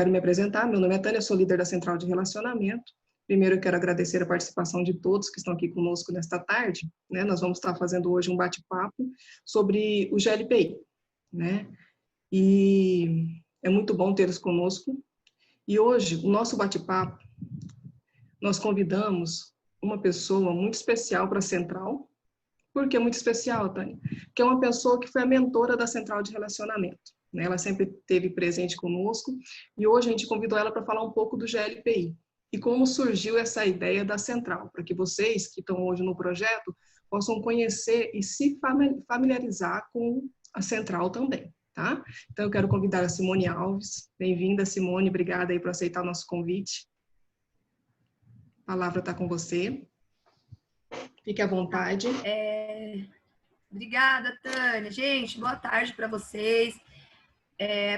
quero me apresentar. Meu nome é Tânia, sou líder da Central de Relacionamento. Primeiro, eu quero agradecer a participação de todos que estão aqui conosco nesta tarde, né? Nós vamos estar fazendo hoje um bate-papo sobre o GLPI, né? E é muito bom tê-los conosco. E hoje, o nosso bate-papo, nós convidamos uma pessoa muito especial para a Central. Por que muito especial, Tânia? Porque é uma pessoa que foi a mentora da Central de Relacionamento, né? Ela sempre esteve presente conosco e hoje a gente convidou ela para falar um pouco do GLPI e como surgiu essa ideia da Central, para que vocês que estão hoje no projeto possam conhecer e se familiarizar com a Central também, tá? Então eu quero convidar a Simone Alves. Bem-vinda, Simone, obrigada aí por aceitar o nosso convite. A palavra está com você. Fique à vontade. Obrigada, Tânia. Gente, boa tarde para vocês.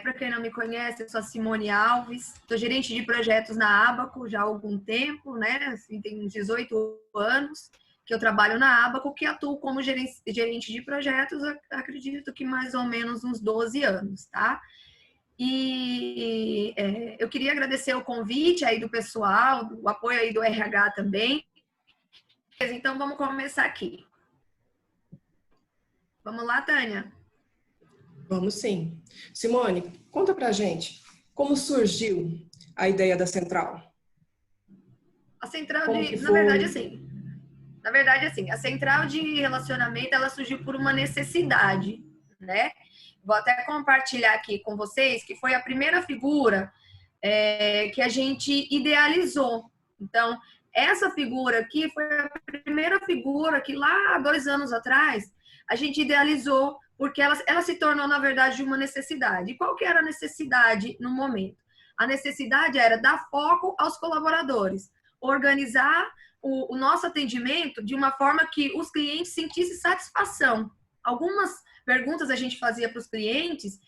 Para quem não me conhece, eu sou a Simone Alves, sou gerente de projetos na Abaco já há algum tempo, né? Assim, tem uns 18 anos que eu trabalho na Abaco, que atuo como gerente de projetos, acredito que mais ou menos uns 12 anos, tá? E eu queria agradecer o convite aí do pessoal, o apoio aí do RH também. Então, vamos começar aqui. Vamos lá, Tânia? Vamos sim. Simone, conta pra gente, como surgiu a ideia da Central? A Central Como de... que Na foi? verdade, assim, a Central de Relacionamento, ela surgiu por uma necessidade, né? Vou até compartilhar aqui com vocês que foi a primeira figura que a gente idealizou. Então, essa figura aqui foi a primeira figura que lá há 2 anos atrás a gente idealizou, porque ela se tornou, na verdade, uma necessidade. E qual que era a necessidade no momento? A necessidade era dar foco aos colaboradores, organizar o nosso atendimento de uma forma que os clientes sentissem satisfação. Algumas perguntas a gente fazia para os clientes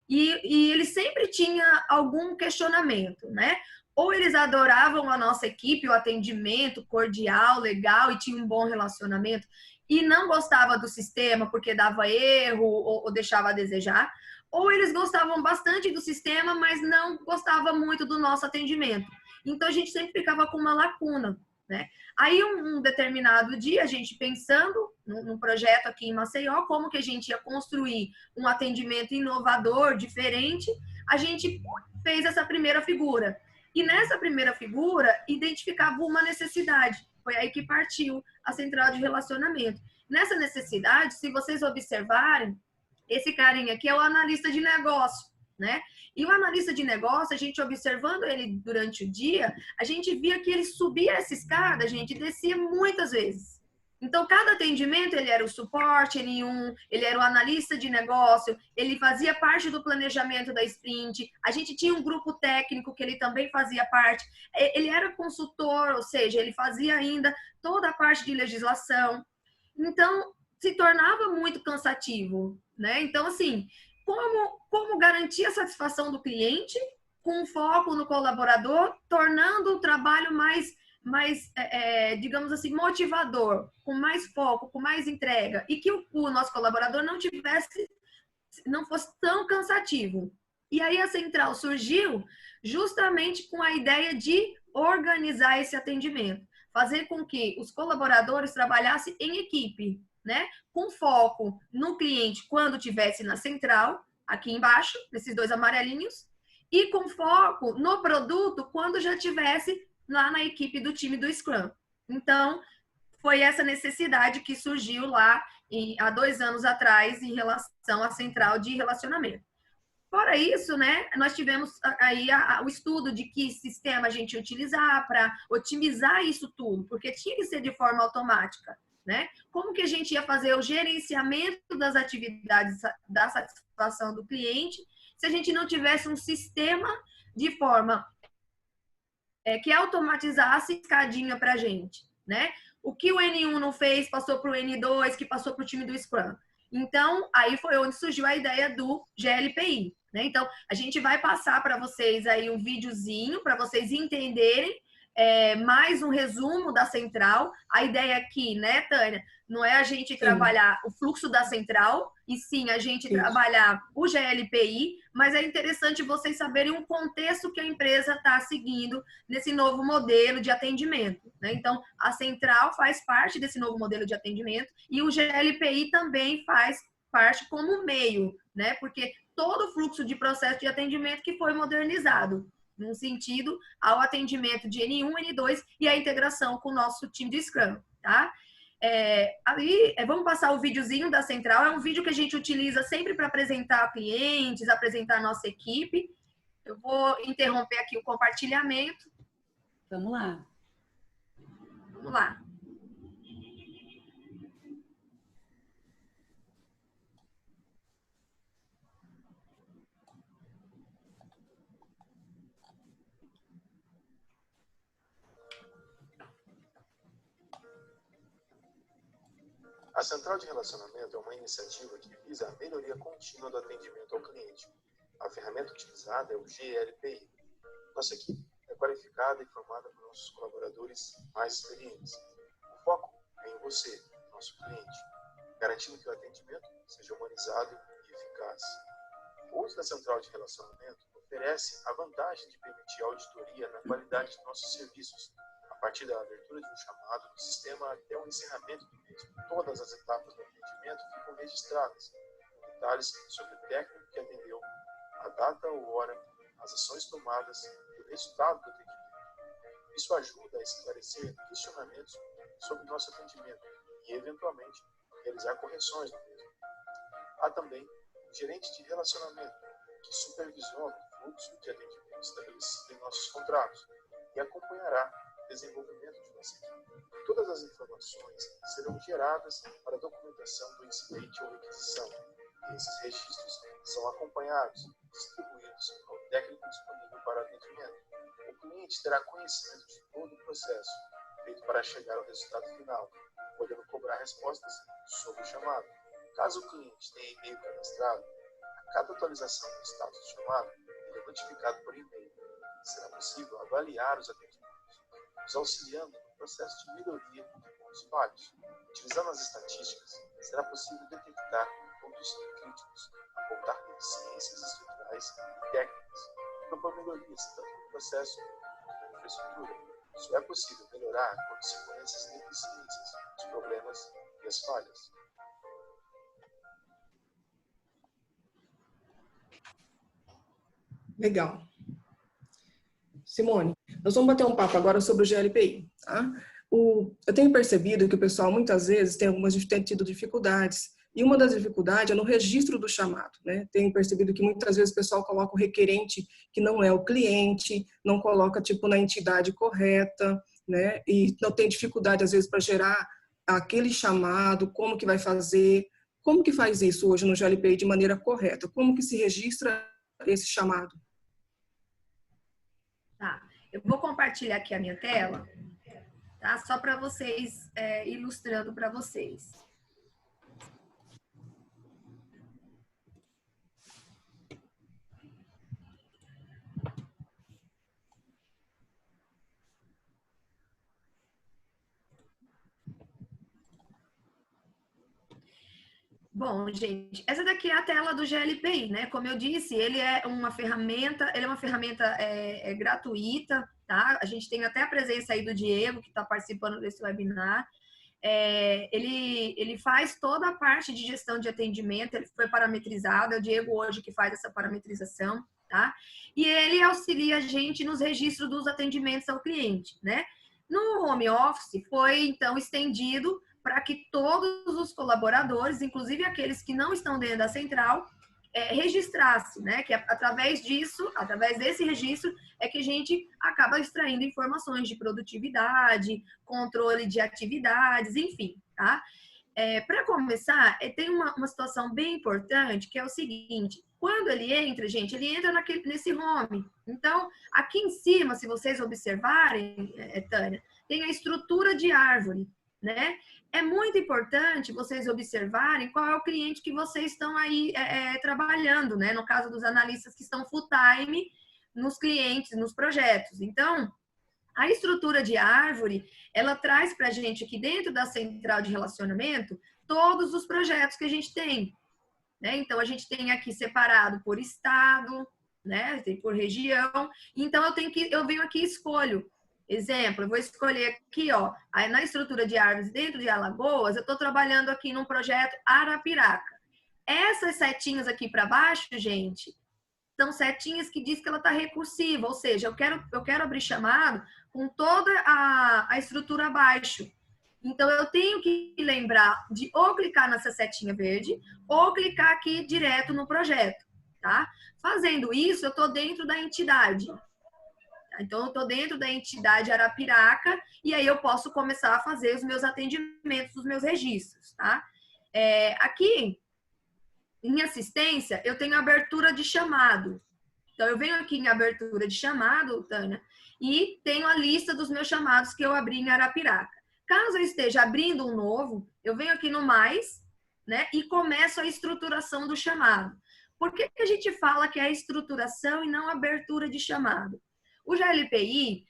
e eles sempre tinham algum questionamento, né? Ou eles adoravam a nossa equipe, o atendimento cordial, legal e tinha um bom relacionamento e não gostava do sistema porque dava erro ou deixava a desejar, ou eles gostavam bastante do sistema, mas não gostavam muito do nosso atendimento. Então a gente sempre ficava com uma lacuna, né? Aí um determinado dia, a gente pensando num projeto aqui em Maceió, como que a gente ia construir um atendimento inovador, diferente, a gente fez essa primeira figura. E nessa primeira figura, identificava uma necessidade. Foi aí que partiu a Central de Relacionamento. Nessa necessidade, se vocês observarem, esse carinha aqui é o analista de negócio, né? E o analista de negócio, a gente observando ele durante o dia, a gente via que ele subia essa escada, a gente descia muitas vezes. Então, cada atendimento, ele era o suporte, ele era o analista de negócio, ele fazia parte do planejamento da sprint, a gente tinha um grupo técnico que ele também fazia parte, ele era consultor, ou seja, ele fazia ainda toda a parte de legislação. Então, se tornava muito cansativo, né? Então, assim, como garantir a satisfação do cliente com foco no colaborador, tornando o trabalho mais digamos assim, motivador, com mais foco, com mais entrega, e que o nosso colaborador não fosse tão cansativo. E aí a Central surgiu justamente com a ideia de organizar esse atendimento, fazer com que os colaboradores trabalhassem em equipe, né? Com foco no cliente quando tivesse na Central, aqui embaixo, nesses 2 amarelinhos, e com foco no produto quando já tivesse lá na equipe do time do Scrum. Então, foi essa necessidade que surgiu lá há 2 anos atrás em relação à Central de Relacionamento. Fora isso, né, nós tivemos aí o estudo de que sistema a gente ia utilizar para otimizar isso tudo, porque tinha que ser de forma automática, né? Como que a gente ia fazer o gerenciamento das atividades da satisfação do cliente se a gente não tivesse um sistema de forma que automatizasse escadinha para a gente, né? O que o N1 não fez, passou para o N2, que passou para o time do Scrum. Então, aí foi onde surgiu a ideia do GLPI, né? Então, a gente vai passar para vocês aí um videozinho para vocês entenderem mais um resumo da central. A ideia aqui, né, Tânia, não é a gente trabalhar o fluxo da central, e sim a gente trabalhar o GLPI, mas é interessante vocês saberem um contexto que a empresa está seguindo nesse novo modelo de atendimento, né? Então, a central faz parte desse novo modelo de atendimento e o GLPI também faz parte como meio, né? Porque todo o fluxo de processo de atendimento que foi modernizado, num sentido ao atendimento de N1, N2 e a integração com o nosso time de Scrum, tá? Vamos passar o videozinho da central. É um vídeo que a gente utiliza sempre para apresentar clientes, apresentar a nossa equipe. Eu vou interromper aqui o compartilhamento. Vamos lá. Vamos lá. A Central de Relacionamento é uma iniciativa que visa a melhoria contínua do atendimento ao cliente. A ferramenta utilizada é o GLPI. Nossa equipe é qualificada e formada por nossos colaboradores mais experientes. O foco é em você, nosso cliente, garantindo que o atendimento seja humanizado e eficaz. O uso da Central de Relacionamento oferece a vantagem de permitir auditoria na qualidade de nossos serviços, a partir da abertura de um chamado no sistema até o encerramento do mesmo. Todas as etapas do atendimento ficam registradas, com detalhes sobre o técnico que atendeu, a data ou hora, as ações tomadas e o resultado do atendimento. Isso ajuda a esclarecer questionamentos sobre nosso atendimento e, eventualmente, realizar correções no mesmo. Há também um gerente de relacionamento, que supervisiona o fluxo de atendimento estabelecido em nossos contratos e acompanhará o desenvolvimento de nossa equipe. Todas as informações serão geradas para a documentação do incidente ou requisição. E esses registros são acompanhados e distribuídos ao técnico disponível para atendimento. O cliente terá conhecimento de todo o processo, feito para chegar ao resultado final, podendo cobrar respostas sobre o chamado. Caso o cliente tenha e-mail cadastrado, a cada atualização do status do chamado, ele é notificado por e-mail. Será possível avaliar os atendimentos, nos auxiliando no processo de melhoria de pontos falhos. Utilizando as estatísticas, será possível detectar pontos críticos, apontar deficiências estruturais e técnicas, e propor melhorias tanto no processo quanto na infraestrutura. Só é possível melhorar quando se conhece as deficiências, os problemas e as falhas. Legal. Simone, nós vamos bater um papo agora sobre o GLPI. Tá? Eu tenho percebido que o pessoal muitas vezes tem tido dificuldades, e uma das dificuldades é no registro do chamado. Né? Tenho percebido que muitas vezes o pessoal coloca o requerente que não é o cliente, não coloca tipo na entidade correta, né? E não tem dificuldade às vezes para gerar aquele chamado, como que vai fazer, como que faz isso hoje no GLPI de maneira correta, como que se registra esse chamado. Tá, eu vou compartilhar aqui a minha tela, tá? Só para vocês, ilustrando para vocês. Bom, gente, essa daqui é a tela do GLPI, né? Como eu disse, ele é uma ferramenta, gratuita, tá? A gente tem até a presença aí do Diego, que está participando desse webinar. Ele faz toda a parte de gestão de atendimento, ele foi parametrizado, é o Diego hoje que faz essa parametrização, tá? E ele auxilia a gente nos registros dos atendimentos ao cliente, né? No home office, foi então estendido para que todos os colaboradores, inclusive aqueles que não estão dentro da central, registrasse, né? Que através disso, através desse registro, é que a gente acaba extraindo informações de produtividade, controle de atividades, enfim, tá? Para começar, tem uma situação bem importante, que é o seguinte: quando ele entra, gente, ele entra nesse home. Então, aqui em cima, se vocês observarem, Tânia, tem a estrutura de árvore, né? É muito importante vocês observarem qual é o cliente que vocês estão aí trabalhando, né? No caso dos analistas que estão full time nos clientes, nos projetos. Então, A estrutura de árvore, ela traz para a gente aqui dentro da central de relacionamento todos os projetos que a gente tem, né? Então, a gente tem aqui separado por estado, né? Tem por região. Então, eu venho aqui e escolho. Exemplo, eu vou escolher aqui, ó, aí na estrutura de árvores dentro de Alagoas, eu estou trabalhando aqui num projeto Arapiraca. Essas setinhas aqui para baixo, gente, são setinhas que diz que ela está recursiva, ou seja, eu quero abrir chamado com toda a estrutura abaixo. Então, eu tenho que lembrar de ou clicar nessa setinha verde ou clicar aqui direto no projeto, tá? Fazendo isso, eu estou dentro da entidade. Então, eu estou dentro da entidade Arapiraca e aí eu posso começar a fazer os meus atendimentos, os meus registros, tá? Aqui, em assistência, eu tenho abertura de chamado. Então, eu venho aqui em abertura de chamado, Tânia, e tenho a lista dos meus chamados que eu abri em Arapiraca. Caso eu esteja abrindo um novo, eu venho aqui no mais, né, e começo a estruturação do chamado. Por que a gente fala que é estruturação e não abertura de chamado? O GLPI,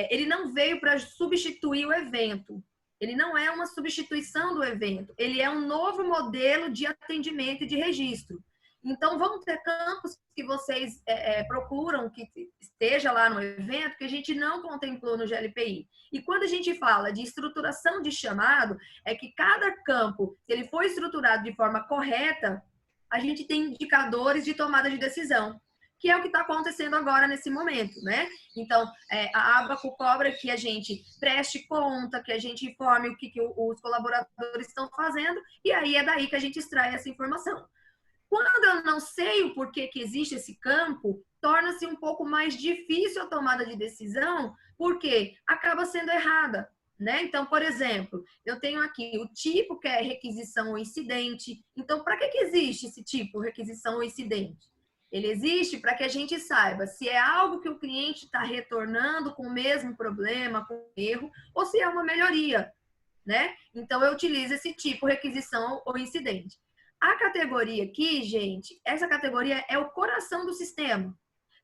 ele não veio para substituir o evento. Ele não é uma substituição do evento. Ele é um novo modelo de atendimento e de registro. Então, vão ter campos que vocês procuram que esteja lá no evento que a gente não contemplou no GLPI. E quando a gente fala de estruturação de chamado, é que cada campo, se ele for estruturado de forma correta, a gente tem indicadores de tomada de decisão, que é o que está acontecendo agora nesse momento, né? Então, a Abaco cobra que a gente preste conta, que a gente informe o que os colaboradores estão fazendo, e aí é daí que a gente extrai essa informação. Quando eu não sei o porquê que existe esse campo, torna-se um pouco mais difícil a tomada de decisão, porque acaba sendo errada, né? Então, por exemplo, eu tenho aqui o tipo que é requisição ou incidente. Então, para que existe esse tipo, requisição ou incidente? Ele existe para que a gente saiba se é algo que o cliente está retornando com o mesmo problema, com erro, ou se é uma melhoria, né? Então, eu utilizo esse tipo, requisição ou incidente. A categoria aqui, gente, essa categoria é o coração do sistema.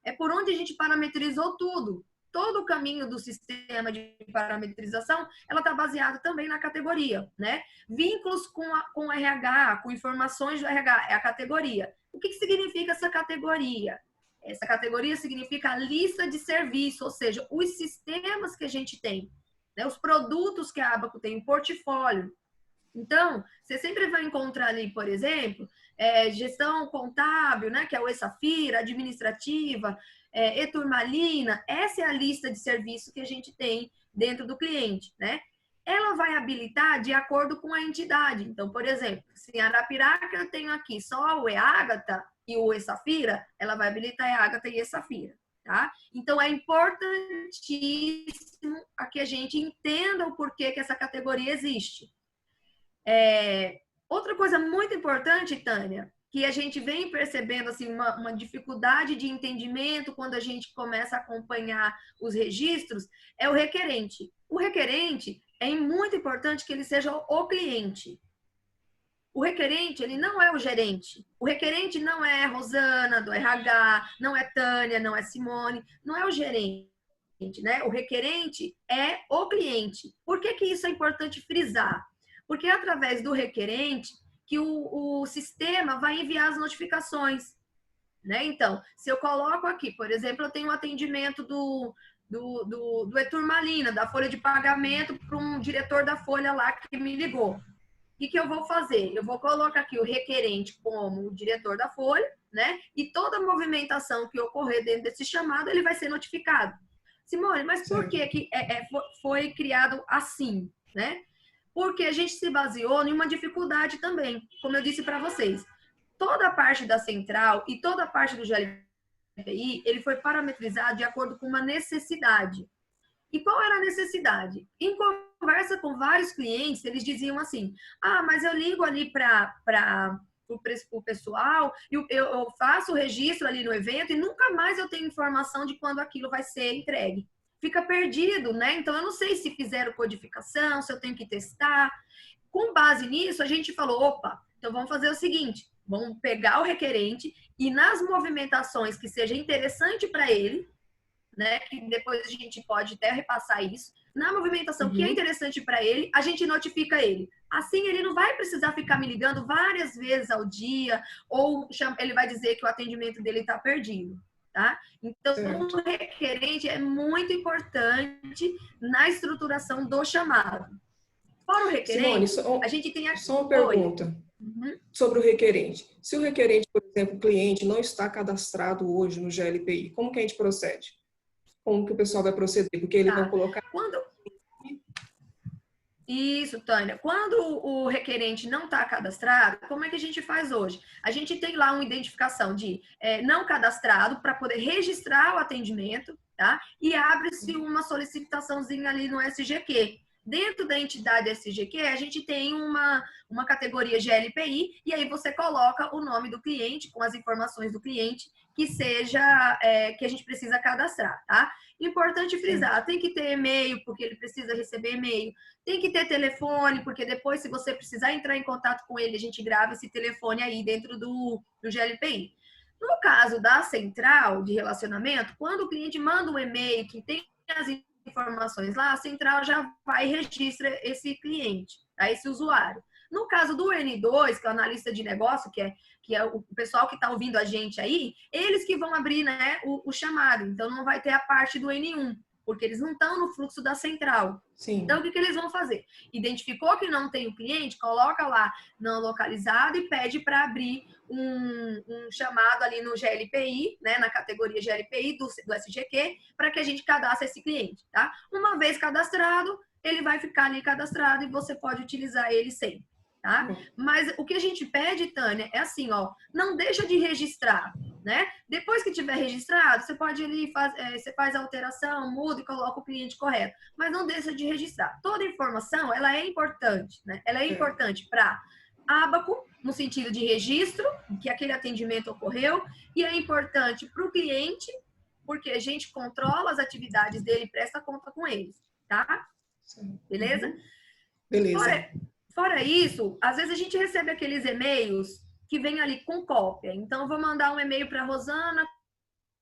É por onde a gente parametrizou tudo. Todo o caminho do sistema de parametrização, ela está baseada também na categoria, né? Vínculos com o RH, com informações do RH, é a categoria. O que significa essa categoria? Essa categoria significa a lista de serviço, ou seja, os sistemas que a gente tem, né? Os produtos que a Abaco tem, o portfólio. Então, você sempre vai encontrar ali, por exemplo, gestão contábil, né, que é o eSafira, administrativa, eTurmalina. Essa é a lista de serviço que a gente tem dentro do cliente, né? Ela vai habilitar de acordo com a entidade. Então, por exemplo, se em Arapiraca eu tenho aqui só o eAgata e o eSafira, ela vai habilitar eAgata e eSafira, tá? Então, é importantíssimo que a gente entenda o porquê que essa categoria existe. Outra coisa muito importante, Tânia, que a gente vem percebendo assim, uma dificuldade de entendimento quando a gente começa a acompanhar os registros, é o requerente. O requerente é muito importante que ele seja o cliente. O requerente, ele não é o gerente. O requerente não é Rosana, do RH, não é Tânia, não é Simone, não é o gerente, né? O requerente é o cliente. Por que isso é importante frisar? Porque é através do requerente que o sistema vai enviar as notificações, né? Então, se eu coloco aqui, por exemplo, eu tenho um atendimento do eTurmalina, da folha de pagamento, para um diretor da folha lá que me ligou. O que eu vou fazer? Eu vou colocar aqui o requerente como o diretor da folha, né? E toda a movimentação que ocorrer dentro desse chamado, ele vai ser notificado. Simone, mas por que foi criado assim, né? Porque a gente se baseou em uma dificuldade também, como eu disse para vocês. Toda a parte da central e toda a parte do GLPI, ele foi parametrizado de acordo com uma necessidade. E qual era a necessidade? Em conversa com vários clientes, eles diziam assim, mas eu ligo ali para o pessoal, eu faço o registro ali no evento e nunca mais eu tenho informação de quando aquilo vai ser entregue. Fica perdido, né? Então, eu não sei se fizeram codificação, se eu tenho que testar. Com base nisso, a gente falou, opa, então vamos fazer o seguinte, vamos pegar o requerente e nas movimentações que seja interessante para ele, né? Que depois a gente pode até repassar isso. Na movimentação que é interessante para ele, a gente notifica ele. Assim, ele não vai precisar ficar me ligando várias vezes ao dia, ou ele vai dizer que o atendimento dele está perdido, tá? Então, o requerente é muito importante na estruturação do chamado. Fora o requerente, Simone, a gente tem só uma pergunta sobre o requerente. Se o requerente, por exemplo, o cliente não está cadastrado hoje no GLPI, como que a gente procede? Como que o pessoal vai proceder? Porque ele vai colocar... Isso, Tânia. Quando o requerente não está cadastrado, como é que a gente faz hoje? A gente tem lá uma identificação de não cadastrado para poder registrar o atendimento, tá? E abre-se uma solicitaçãozinha ali no SGQ. Dentro da entidade SGQ, a gente tem uma categoria GLPI e aí você coloca o nome do cliente com as informações do cliente que seja que a gente precisa cadastrar, tá? Importante frisar, tem que ter e-mail, porque ele precisa receber e-mail. Tem que ter telefone, porque depois, se você precisar entrar em contato com ele, a gente grava esse telefone aí dentro do GLPI. No caso da central de relacionamento, quando o cliente manda um e-mail que tem as informações lá, a central já vai e registra esse cliente, tá? Esse usuário. No caso do N2, que é o analista de negócio, que é o pessoal que está ouvindo a gente aí, eles que vão abrir, né, o chamado. Então, não vai ter a parte do N1, porque eles não estão no fluxo da central. Sim. Então, o que eles vão fazer? Identificou que não tem o cliente, coloca lá não localizado e pede para abrir um chamado ali no GLPI, né, na categoria GLPI do SGQ, para que a gente cadastre esse cliente, tá? Uma vez cadastrado, ele vai ficar ali cadastrado e você pode utilizar ele sempre. Tá? Mas o que a gente pede, Tânia, é assim, ó, não deixa de registrar, né? Depois que tiver registrado, você pode ali você faz a alteração, muda e coloca o cliente correto, mas não deixa de registrar. Toda informação, ela é importante, né? Ela é importante para ábaco, no sentido de registro, que aquele atendimento ocorreu, e é importante para o cliente, porque a gente controla as atividades dele e presta conta com eles, tá? Beleza? Beleza. Fora isso, às vezes a gente recebe aqueles e-mails que vem ali com cópia. Então, eu vou mandar um e-mail para a Rosana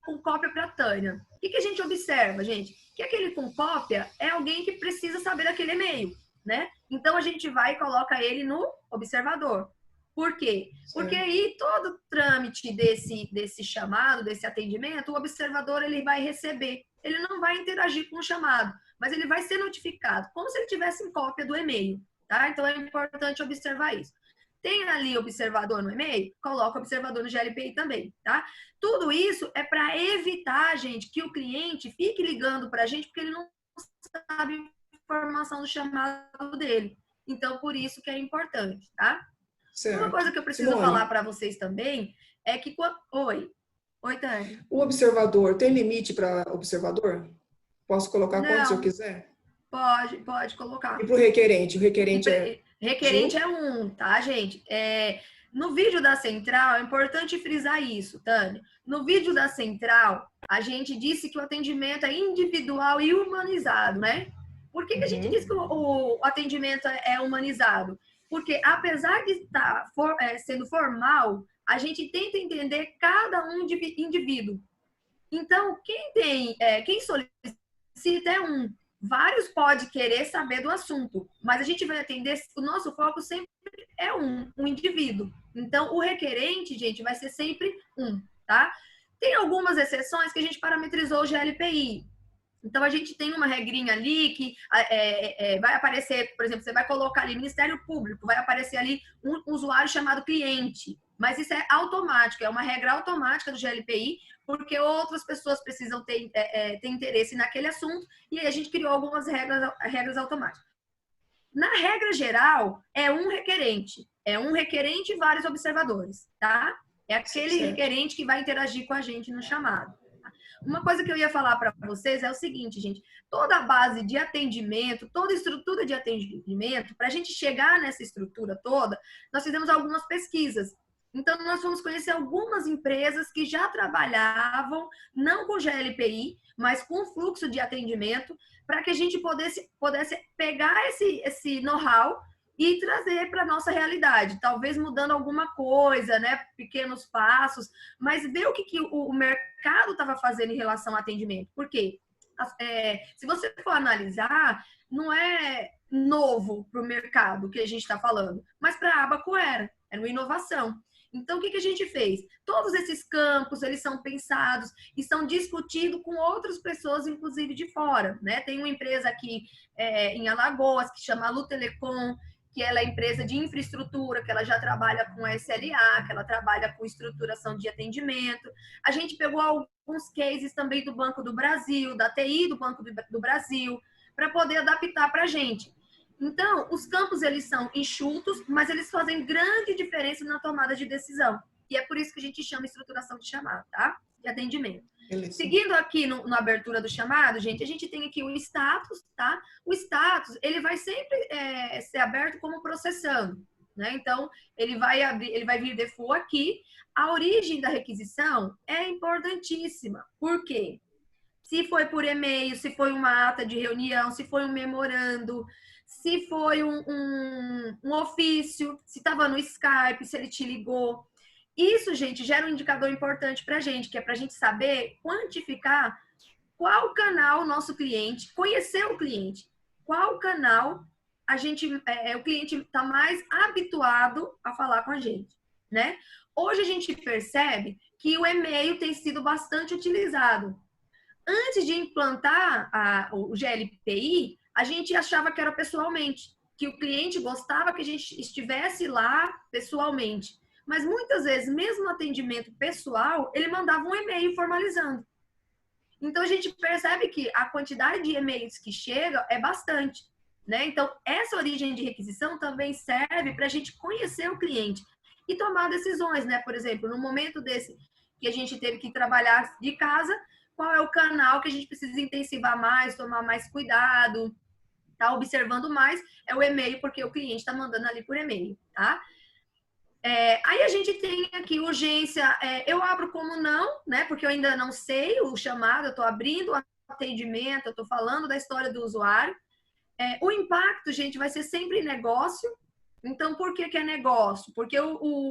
com cópia para a Tânia. O que a gente observa, gente? Que aquele com cópia é alguém que precisa saber daquele e-mail, né? Então, a gente vai e coloca ele no observador. Por quê? Porque aí todo o trâmite desse chamado, desse atendimento, o observador ele vai receber. Ele não vai interagir com o chamado, mas ele vai ser notificado, como se ele tivesse em cópia do e-mail. Tá? Então, é importante observar isso. Tem ali observador no e-mail? Coloca observador no GLPI também, tá? Tudo isso é para evitar, gente, que o cliente fique ligando para a gente porque ele não sabe a informação do chamado dele. Então, por isso que é importante, tá? Certo. Uma coisa que eu preciso falar para vocês também é que... Oi, Tânia. O observador, tem limite para observador? Posso colocar quantos eu quiser? Pode colocar. E para o requerente? O requerente Requerente é um, tá, gente? No vídeo da central, é importante frisar isso, Tânia. No vídeo da central, a gente disse que o atendimento é individual e humanizado, né? Por que a gente diz que o atendimento é humanizado? Porque, apesar de estar sendo formal, a gente tenta entender cada um indivíduo. Então, quem solicita é um. Vários pode querer saber do assunto, mas a gente vai atender, o nosso foco sempre é um indivíduo. Então, o requerente, gente, vai ser sempre um, tá? Tem algumas exceções que a gente parametrizou o GLPI. Então, a gente tem uma regrinha ali que vai aparecer, por exemplo, você vai colocar ali Ministério Público, vai aparecer ali um usuário chamado cliente. Mas isso é automático, é uma regra automática do GLPI, porque outras pessoas precisam ter interesse naquele assunto, e aí a gente criou algumas regras automáticas. Na regra geral, é um requerente e vários observadores, tá? É aquele requerente que vai interagir com a gente no chamado. Uma coisa que eu ia falar para vocês é o seguinte, gente, toda a base de atendimento, toda a estrutura de atendimento, para a gente chegar nessa estrutura toda, nós fizemos algumas pesquisas. Então, nós fomos conhecer algumas empresas que já trabalhavam, não com GLPI, mas com fluxo de atendimento, para que a gente pudesse pegar esse know-how e trazer para a nossa realidade, talvez mudando alguma coisa, né? Pequenos passos, mas ver o que o mercado estava fazendo em relação ao atendimento. Por quê? Se você for analisar, não é novo para o mercado que a gente está falando, mas para a Abaco era uma inovação. Então, o que a gente fez? Todos esses campos, eles são pensados e são discutidos com outras pessoas, inclusive de fora, né? Tem uma empresa aqui em Alagoas, que chama Lu Telecom, que ela é empresa de infraestrutura, que ela já trabalha com SLA, que ela trabalha com estruturação de atendimento. A gente pegou alguns cases também do Banco do Brasil, da TI do Banco do Brasil, para poder adaptar para a gente. Então, os campos, eles são enxutos, mas eles fazem grande diferença na tomada de decisão. E é por isso que a gente chama estruturação de chamada, tá? De atendimento. Beleza. Seguindo aqui na abertura do chamado, gente, a gente tem aqui o status, tá? O status, ele vai sempre ser aberto como processando, né? Então, ele vai vir default aqui. A origem da requisição é importantíssima. Por quê? Se foi por e-mail, se foi uma ata de reunião, se foi um memorando, se foi um ofício, se estava no Skype, se ele te ligou. Isso, gente, gera um indicador importante para a gente, que é para a gente saber quantificar qual canal o nosso cliente, conhecer o cliente, qual canal o cliente está mais habituado a falar com a gente, né? Hoje a gente percebe que o e-mail tem sido bastante utilizado. Antes de implantar o GLPI, a gente achava que era pessoalmente, que o cliente gostava que a gente estivesse lá pessoalmente. Mas muitas vezes, mesmo no atendimento pessoal, ele mandava um e-mail formalizando. Então, a gente percebe que a quantidade de e-mails que chega é bastante, né? Então, essa origem de requisição também serve para a gente conhecer o cliente e tomar decisões, né? Por exemplo, no momento desse que a gente teve que trabalhar de casa, qual é o canal que a gente precisa intensivar mais, tomar mais cuidado, tá observando mais, é o e-mail, porque o cliente está mandando ali por e-mail, tá? Aí a gente tem aqui urgência, eu abro como não, né? Porque eu ainda não sei o chamado, eu estou abrindo o atendimento, eu estou falando da história do usuário. O impacto, gente, vai ser sempre negócio. Então, por que é negócio? Porque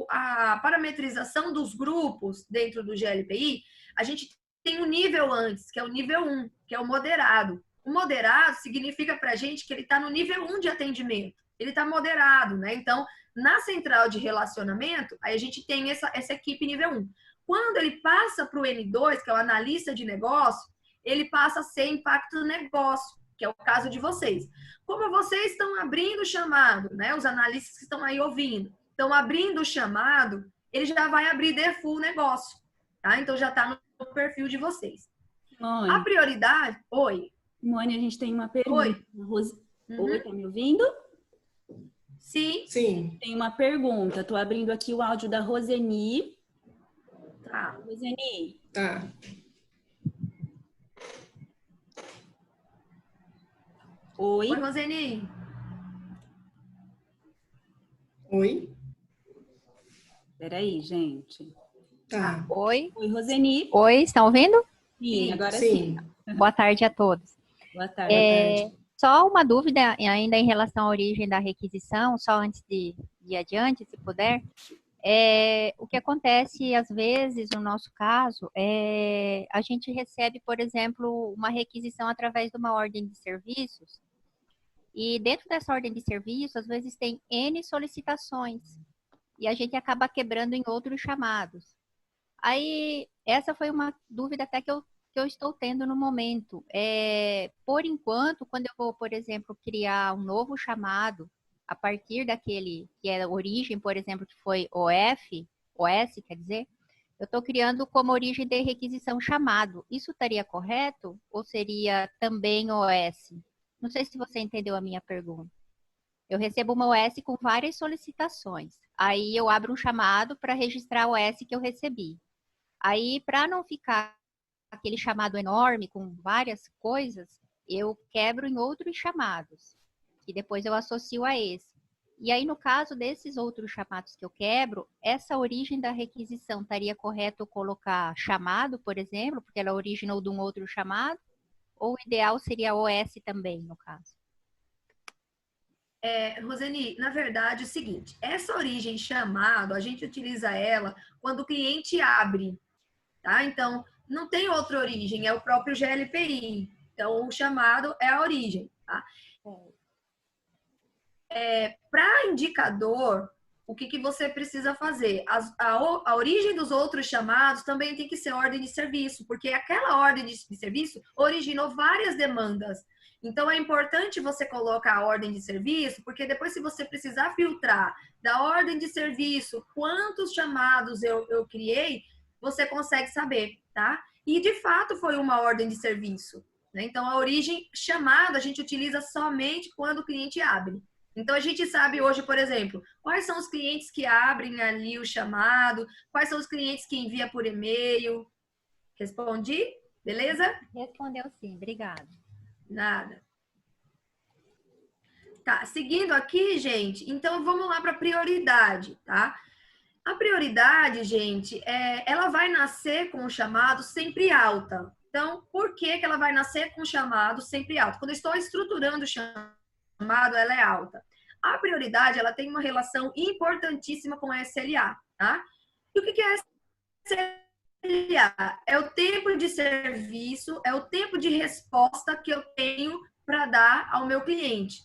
a parametrização dos grupos dentro do GLPI, a gente tem um nível antes, que é o nível 1, que é o moderado. O moderado significa para a gente que ele está no nível 1 de atendimento. Ele está moderado, né? Então, na central de relacionamento, aí a gente tem essa equipe nível 1. Quando ele passa para o N2, que é o analista de negócio, ele passa a ser impacto negócio, que é o caso de vocês. Como vocês estão abrindo o chamado, né? Os analistas que estão aí ouvindo, estão abrindo o chamado, ele já vai abrir default negócio, tá? Então, já está no perfil de vocês. Mãe. A prioridade... Oi. Mônica, a gente tem uma pergunta. Oi. Oi, tá me ouvindo? Sim. Sim. Tem uma pergunta. Tô abrindo aqui o áudio da Roseni. Tá. Roseni. Tá. Oi. Oi, Roseni. Oi. Peraí, gente. Tá. Oi. Oi, Roseni. Oi, estão ouvindo? Sim, agora Sim. sim. Boa tarde a todos. Boa tarde. Só uma dúvida ainda em relação à origem da requisição, só antes de ir adiante, se puder. O que acontece, às vezes, no nosso caso, a gente recebe, por exemplo, uma requisição através de uma ordem de serviços, e dentro dessa ordem de serviço, às vezes tem N solicitações, e a gente acaba quebrando em outros chamados. Aí, essa foi uma dúvida até que eu estou tendo no momento. Por enquanto, quando eu vou, por exemplo, criar um novo chamado, a partir daquele que é a origem, por exemplo, que foi OS, quer dizer, eu estou criando como origem de requisição chamado. Isso estaria correto? Ou seria também OS? Não sei se você entendeu a minha pergunta. Eu recebo uma OS com várias solicitações. Aí eu abro um chamado para registrar a OS que eu recebi. Aí, para não ficar aquele chamado enorme com várias coisas, eu quebro em outros chamados, que depois eu associo a esse. E aí, no caso desses outros chamados que eu quebro, essa origem da requisição, estaria correto eu colocar chamado, por exemplo, porque ela originou de um outro chamado, ou o ideal seria OS também, no caso? Roseni, na verdade é o seguinte, essa origem chamado, a gente utiliza ela quando o cliente abre, tá? Então, não tem outra origem, é o próprio GLPI. Então, o chamado é a origem, tá? Para indicador, o que você precisa fazer? A origem dos outros chamados também tem que ser ordem de serviço, porque aquela ordem de serviço originou várias demandas. Então, é importante você colocar a ordem de serviço, porque depois, se você precisar filtrar da ordem de serviço quantos chamados eu criei, você consegue saber, tá? E, de fato, foi uma ordem de serviço, né? Então, a origem chamada a gente utiliza somente quando o cliente abre. Então, a gente sabe hoje, por exemplo, quais são os clientes que abrem ali o chamado, quais são os clientes que enviam por e-mail. Respondi? Beleza? Respondeu sim, obrigada. Nada. Tá, seguindo aqui, gente, então vamos lá para prioridade, tá? A prioridade, gente, ela vai nascer com o chamado sempre alta. Então, por que ela vai nascer com o chamado sempre alta? Quando eu estou estruturando o chamado, ela é alta. A prioridade, ela tem uma relação importantíssima com a SLA, tá? E o que é SLA? É o tempo de serviço, é o tempo de resposta que eu tenho para dar ao meu cliente.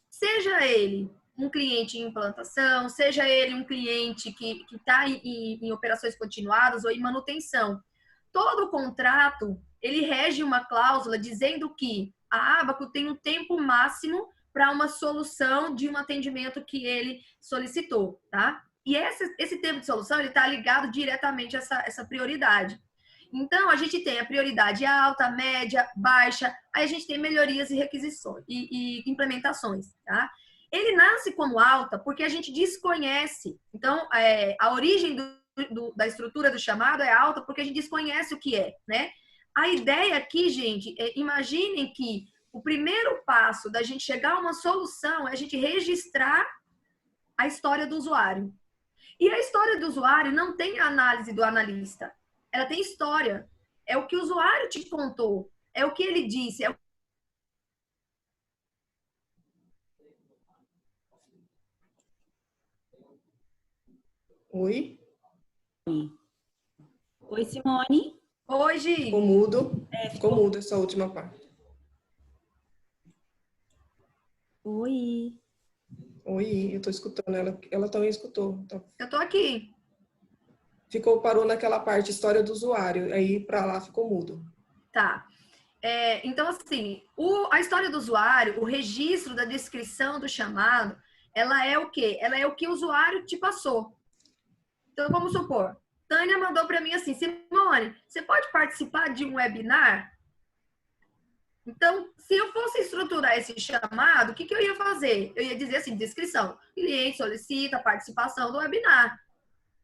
Seja ele um cliente em implantação, seja ele um cliente que está em operações continuadas ou em manutenção. Todo contrato, ele rege uma cláusula dizendo que a Abaco tem um tempo máximo para uma solução de um atendimento que ele solicitou, tá? E esse tempo de solução, ele está ligado diretamente a essa prioridade. Então, a gente tem a prioridade alta, média, baixa, aí a gente tem melhorias e requisições e implementações, tá? Ele nasce como alta porque a gente desconhece. Então, a origem da estrutura do chamado é alta porque a gente desconhece o que é, né? A ideia aqui, gente, imaginem que o primeiro passo da gente chegar a uma solução é a gente registrar a história do usuário. E a história do usuário não tem a análise do analista. Ela tem história. É o que o usuário te contou. É o que ele disse. Oi? Oi, Simone. Oi, Gi. Ficou mudo. Ficou mudo essa última parte. Oi. Oi, eu tô escutando ela também escutou. Então, Eu tô aqui. parou naquela parte, história do usuário, aí para lá ficou mudo. Tá. Então, assim, a história do usuário, o registro da descrição do chamado, ela é o quê? Ela é o que o usuário te passou. Então, vamos supor, Tânia mandou para mim assim, Simone, você pode participar de um webinar? Então, se eu fosse estruturar esse chamado, o que eu ia fazer? Eu ia dizer assim, descrição. Cliente solicita participação do webinar,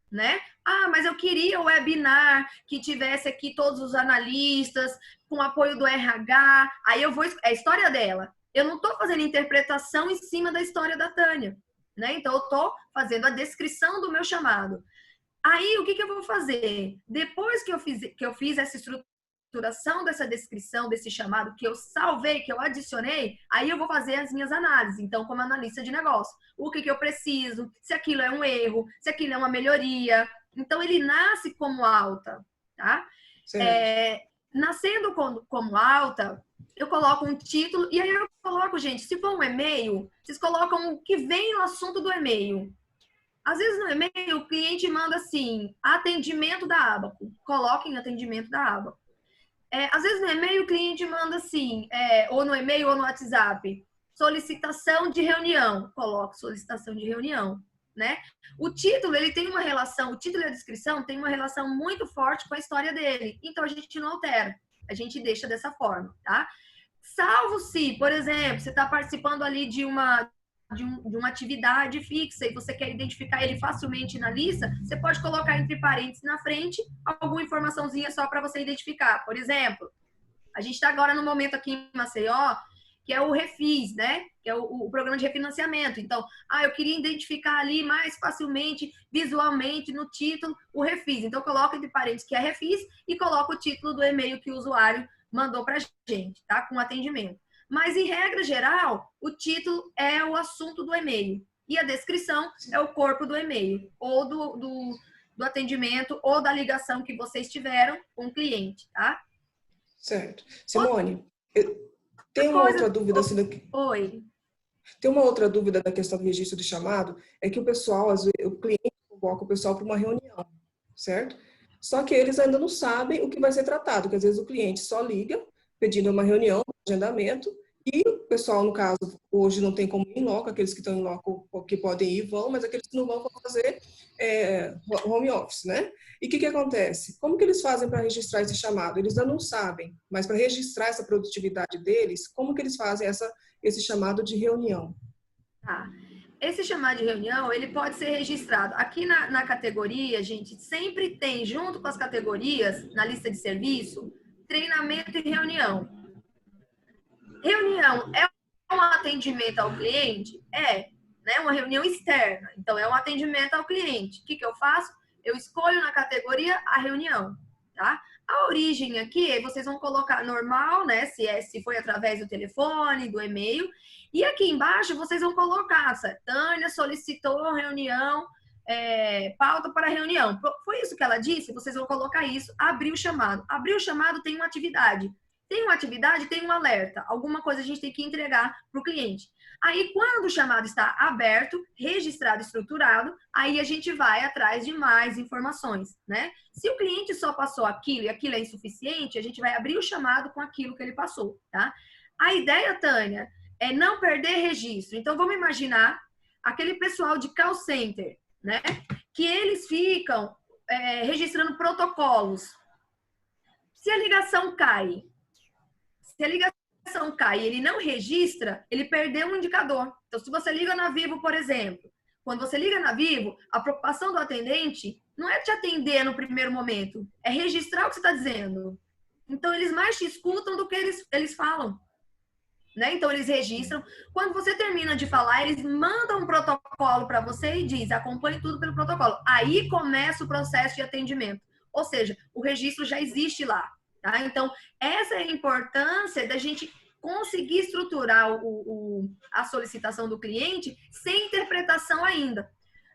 né? Ah, mas eu queria o webinar que tivesse aqui todos os analistas, com apoio do RH. Aí eu vou... É a história dela. Eu não estou fazendo interpretação em cima da história da Tânia, né? Então, eu estou fazendo a descrição do meu chamado. Aí, o que eu vou fazer? Depois que eu fiz essa estruturação dessa descrição, desse chamado, que eu salvei, que eu adicionei, aí eu vou fazer as minhas análises. Então, como analista de negócio, o que eu preciso, se aquilo é um erro, se aquilo é uma melhoria. Então, ele nasce como alta, tá? Nascendo como alta, eu coloco um título, e aí eu coloco, gente, se for um e-mail, vocês colocam o que vem no assunto do e-mail. Às vezes no e-mail o cliente manda assim, atendimento da Abaco. Coloquem atendimento da Abaco. Às vezes no e-mail o cliente manda assim, ou no e-mail ou no WhatsApp, solicitação de reunião. Coloque solicitação de reunião, né? O título, ele tem uma relação, o título e a descrição tem uma relação muito forte com a história dele. Então a gente não altera, a gente deixa dessa forma, tá? Salvo se, por exemplo, você está participando ali de uma atividade fixa e você quer identificar ele facilmente na lista, você pode colocar entre parênteses na frente alguma informaçãozinha só para você identificar. Por exemplo, a gente está agora no momento aqui em Maceió, que é o Refis, né? Que é o programa de refinanciamento. Então, eu queria identificar ali mais facilmente, visualmente, no título, o Refis. Então, coloca entre parênteses que é Refis e coloca o título do e-mail que o usuário mandou para a gente, tá? Com atendimento. Mas, em regra geral, o título é o assunto do e-mail e a descrição é o corpo do e-mail ou do atendimento ou da ligação que vocês tiveram com o cliente, tá? Certo. Simone, tem uma outra dúvida assim, Oi. Tem uma outra dúvida da questão do registro de chamado, é que o pessoal, às vezes, o cliente convoca o pessoal para uma reunião, certo? Só que eles ainda não sabem o que vai ser tratado, que às vezes o cliente só liga pedindo uma reunião, um agendamento, e o pessoal, no caso, hoje não tem como ir em loco, aqueles que estão em loco que podem ir vão, mas aqueles que não vão fazer home office, né? E o que acontece? Como que eles fazem para registrar esse chamado? Eles ainda não sabem, mas para registrar essa produtividade deles, como que eles fazem esse chamado de reunião? Tá. Esse chamado de reunião, ele pode ser registrado. Aqui na categoria, gente, sempre tem, junto com as categorias, na lista de serviço, treinamento e reunião. Reunião é um atendimento ao cliente? É, né? Uma reunião externa. Então, é um atendimento ao cliente. O que eu faço? Eu escolho na categoria a reunião, tá? A origem aqui, vocês vão colocar normal, né? Se foi através do telefone, do e-mail. E aqui embaixo, vocês vão colocar, Tânia solicitou reunião, pauta para reunião. Foi isso que ela disse? Vocês vão colocar isso, abrir o chamado. Abrir o chamado tem uma atividade. Tem uma atividade, tem um alerta. Alguma coisa a gente tem que entregar para o cliente. Aí, quando o chamado está aberto, registrado, estruturado, aí a gente vai atrás de mais informações, né? Se o cliente só passou aquilo e aquilo é insuficiente, a gente vai abrir o chamado com aquilo que ele passou, tá? A ideia, Tânia, é não perder registro. Então, vamos imaginar aquele pessoal de call center, né? Que eles ficam registrando protocolos. Se a ligação cai, e ele não registra, ele perdeu um indicador. Então, se você liga na Vivo, por exemplo, quando você liga na Vivo, a preocupação do atendente não é te atender no primeiro momento, é registrar o que você está dizendo. Então, eles mais te escutam do que eles falam. Né? Então, eles registram. Quando você termina de falar, eles mandam um protocolo para você e diz, acompanhe tudo pelo protocolo. Aí começa o processo de atendimento. Ou seja, o registro já existe lá. Tá? Então, essa é a importância da gente conseguir estruturar a solicitação do cliente sem interpretação ainda.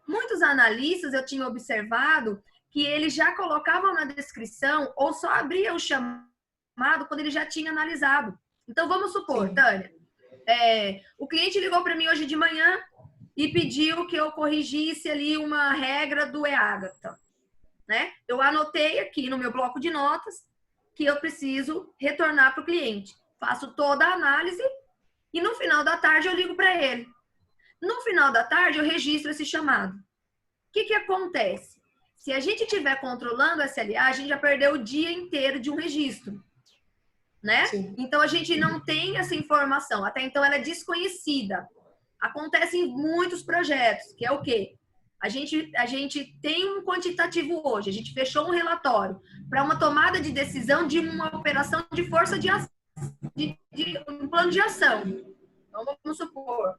Muitos analistas, eu tinha observado que eles já colocavam na descrição ou só abriam o chamado quando ele já tinha analisado. Então, vamos supor, Tânia, o cliente ligou para mim hoje de manhã e pediu que eu corrigisse ali uma regra do e-Ágata, né? Eu anotei aqui no meu bloco de notas que eu preciso retornar para o cliente. Faço toda a análise e no final da tarde eu ligo para ele. No final da tarde eu registro esse chamado. O que acontece? Se a gente estiver controlando o SLA, a gente já perdeu o dia inteiro de um registro. Né? Então, a gente não tem essa informação. Até então, ela é desconhecida. Acontece em muitos projetos, que é o quê? A gente tem um quantitativo hoje. A gente fechou um relatório para uma tomada de decisão de uma operação de força de ação, de um plano de ação. Então, vamos supor,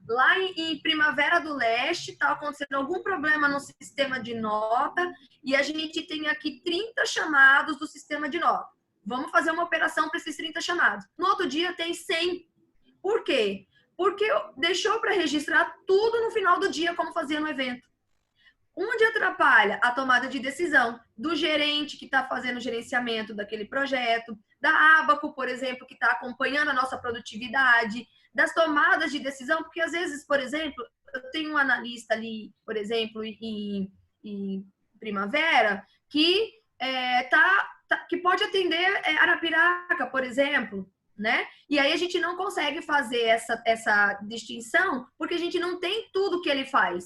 lá em Primavera do Leste está acontecendo algum problema no sistema de nota e a gente tem aqui 30 chamados do sistema de nota. Vamos fazer uma operação para esses 30 chamados. No outro dia tem 100. Por quê? Porque deixou para registrar tudo no final do dia, como fazia no evento. Onde atrapalha a tomada de decisão do gerente que está fazendo o gerenciamento daquele projeto, da Abaco, por exemplo, que está acompanhando a nossa produtividade, das tomadas de decisão, porque às vezes, por exemplo, eu tenho um analista ali, por exemplo, em Primavera, que que pode atender Arapiraca, por exemplo, né? E aí a gente não consegue fazer essa distinção porque a gente não tem tudo que ele faz.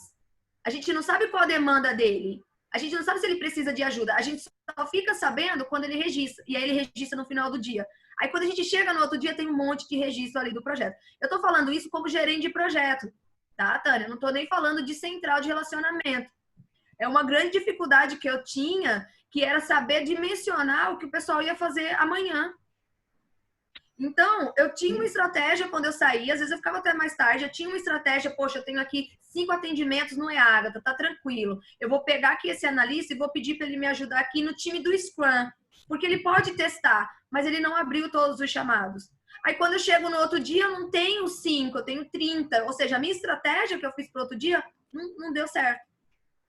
A gente não sabe qual a demanda dele. A gente não sabe se ele precisa de ajuda. A gente só fica sabendo quando ele registra. E aí ele registra no final do dia. Aí quando a gente chega no outro dia, tem um monte de registro ali do projeto. Eu tô falando isso como gerente de projeto, tá, Tânia? Eu não tô nem falando de central de relacionamento. É uma grande dificuldade que eu tinha, que era saber dimensionar o que o pessoal ia fazer amanhã. Então, eu tinha uma estratégia quando eu saía, às vezes eu ficava até mais tarde, eu tinha uma estratégia, poxa, eu tenho aqui 5 atendimentos no e-Ágata, tá tranquilo. Eu vou pegar aqui esse analista e vou pedir para ele me ajudar aqui no time do Scrum, porque ele pode testar, mas ele não abriu todos os chamados. Aí quando eu chego no outro dia, eu não tenho 5, eu tenho 30. Ou seja, a minha estratégia que eu fiz para o outro dia não deu certo.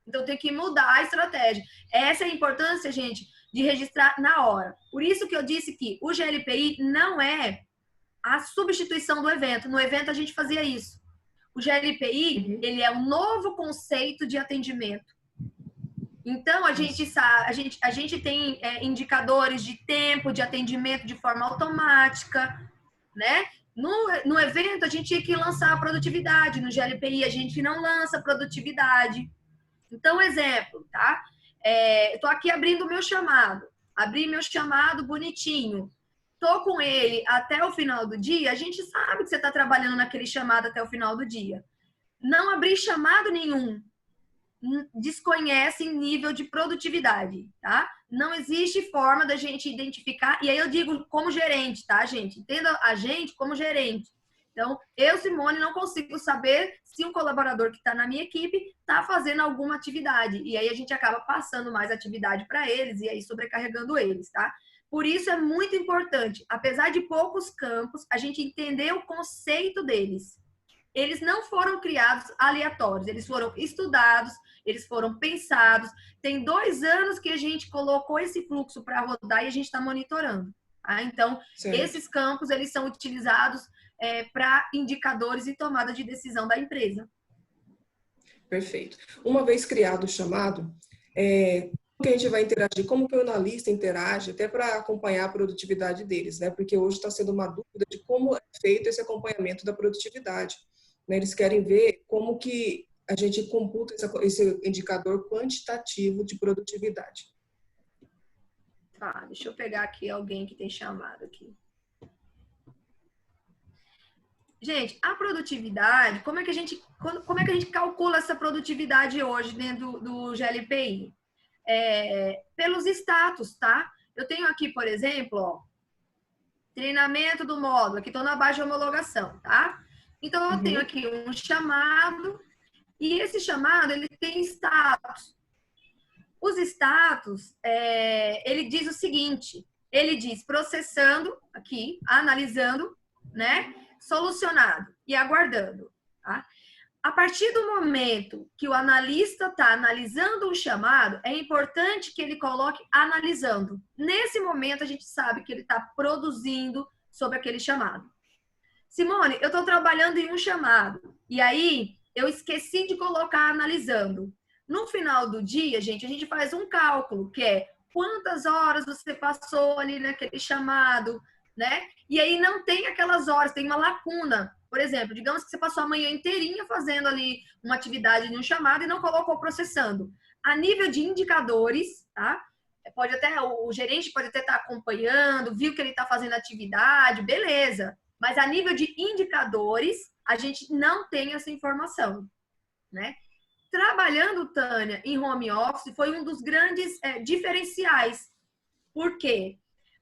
Então, eu tenho que mudar a estratégia. Essa é a importância, gente, de registrar na hora. Por isso que eu disse que o GLPI não é a substituição do evento. No evento, a gente fazia isso. O GLPI, ele é um novo conceito de atendimento. Então, a gente sabe, a gente tem indicadores de tempo de atendimento de forma automática, né? No evento, a gente tinha que lançar a produtividade. No GLPI, a gente não lança a produtividade. Então, exemplo, tá? Eu tô aqui abrindo o meu chamado. Abri meu chamado bonitinho. Tô com ele até o final do dia. A gente sabe que você tá trabalhando naquele chamado até o final do dia. Não abri chamado nenhum. Desconhece nível de produtividade, tá? Não existe forma da gente identificar. E aí eu digo como gerente, tá, gente? Entenda a gente como gerente. Então, eu, Simone, não consigo saber se um colaborador que está na minha equipe está fazendo alguma atividade. E aí a gente acaba passando mais atividade para eles e aí sobrecarregando eles, tá? Por isso é muito importante, apesar de poucos campos, a gente entender o conceito deles. Eles não foram criados aleatórios, eles foram estudados, eles foram pensados. Tem 2 anos que a gente colocou esse fluxo para rodar e a gente está monitorando. Tá? Então, esses campos, eles são utilizados para indicadores e tomada de decisão da empresa. Perfeito. Uma vez criado o chamado, como que a gente vai interagir? Como que o analista interage até para acompanhar a produtividade deles, né? Porque hoje está sendo uma dúvida de como é feito esse acompanhamento da produtividade. Né? Eles querem ver como que a gente computa esse indicador quantitativo de produtividade. Tá, deixa eu pegar aqui alguém que tem chamado aqui. Gente, a produtividade, como é que a gente calcula essa produtividade hoje dentro do GLPI? Pelos status, tá? Eu tenho aqui, por exemplo, ó, treinamento do módulo, aqui estou na base de homologação, tá? Então, eu tenho aqui um chamado, e esse chamado, ele tem status. Os status, ele diz o seguinte, ele diz processando aqui, analisando, né? Solucionado e aguardando, tá? A partir do momento que o analista está analisando um chamado, é importante que ele coloque analisando. Nesse momento, a gente sabe que ele está produzindo sobre aquele chamado. Simone, eu estou trabalhando em um chamado, e aí eu esqueci de colocar analisando. No final do dia, gente, a gente faz um cálculo, que é quantas horas você passou ali naquele chamado, né? E aí não tem aquelas horas, tem uma lacuna. Por exemplo, digamos que você passou a manhã inteirinha fazendo ali uma atividade de um chamado e não colocou processando. A nível de indicadores, tá? O gerente pode até estar acompanhando, viu que ele está fazendo atividade, beleza. Mas a nível de indicadores, a gente não tem essa informação, né? Trabalhando, Tânia, em home office foi um dos grandes diferenciais. Por quê?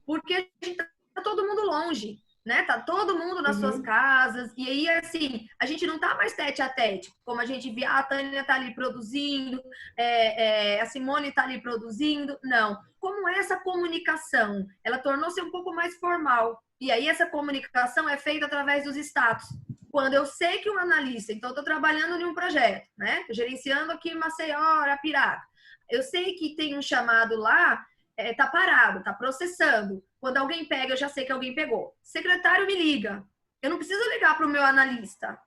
Porque a gente tá todo mundo longe, né? Tá todo mundo nas suas casas. E aí, assim, a gente não tá mais tete a tete. Como a gente via, a Tânia tá ali produzindo, a Simone tá ali produzindo. Não. Como essa comunicação, ela tornou-se um pouco mais formal. E aí, essa comunicação é feita através dos status. Quando eu sei que um analista, então eu tô trabalhando em um projeto, né? Tô gerenciando aqui Maceió, Arapiraca. Eu sei que tem um chamado lá, tá parado, tá processando. Quando alguém pega, eu já sei que alguém pegou. Secretário me liga. Eu não preciso ligar para o meu analista.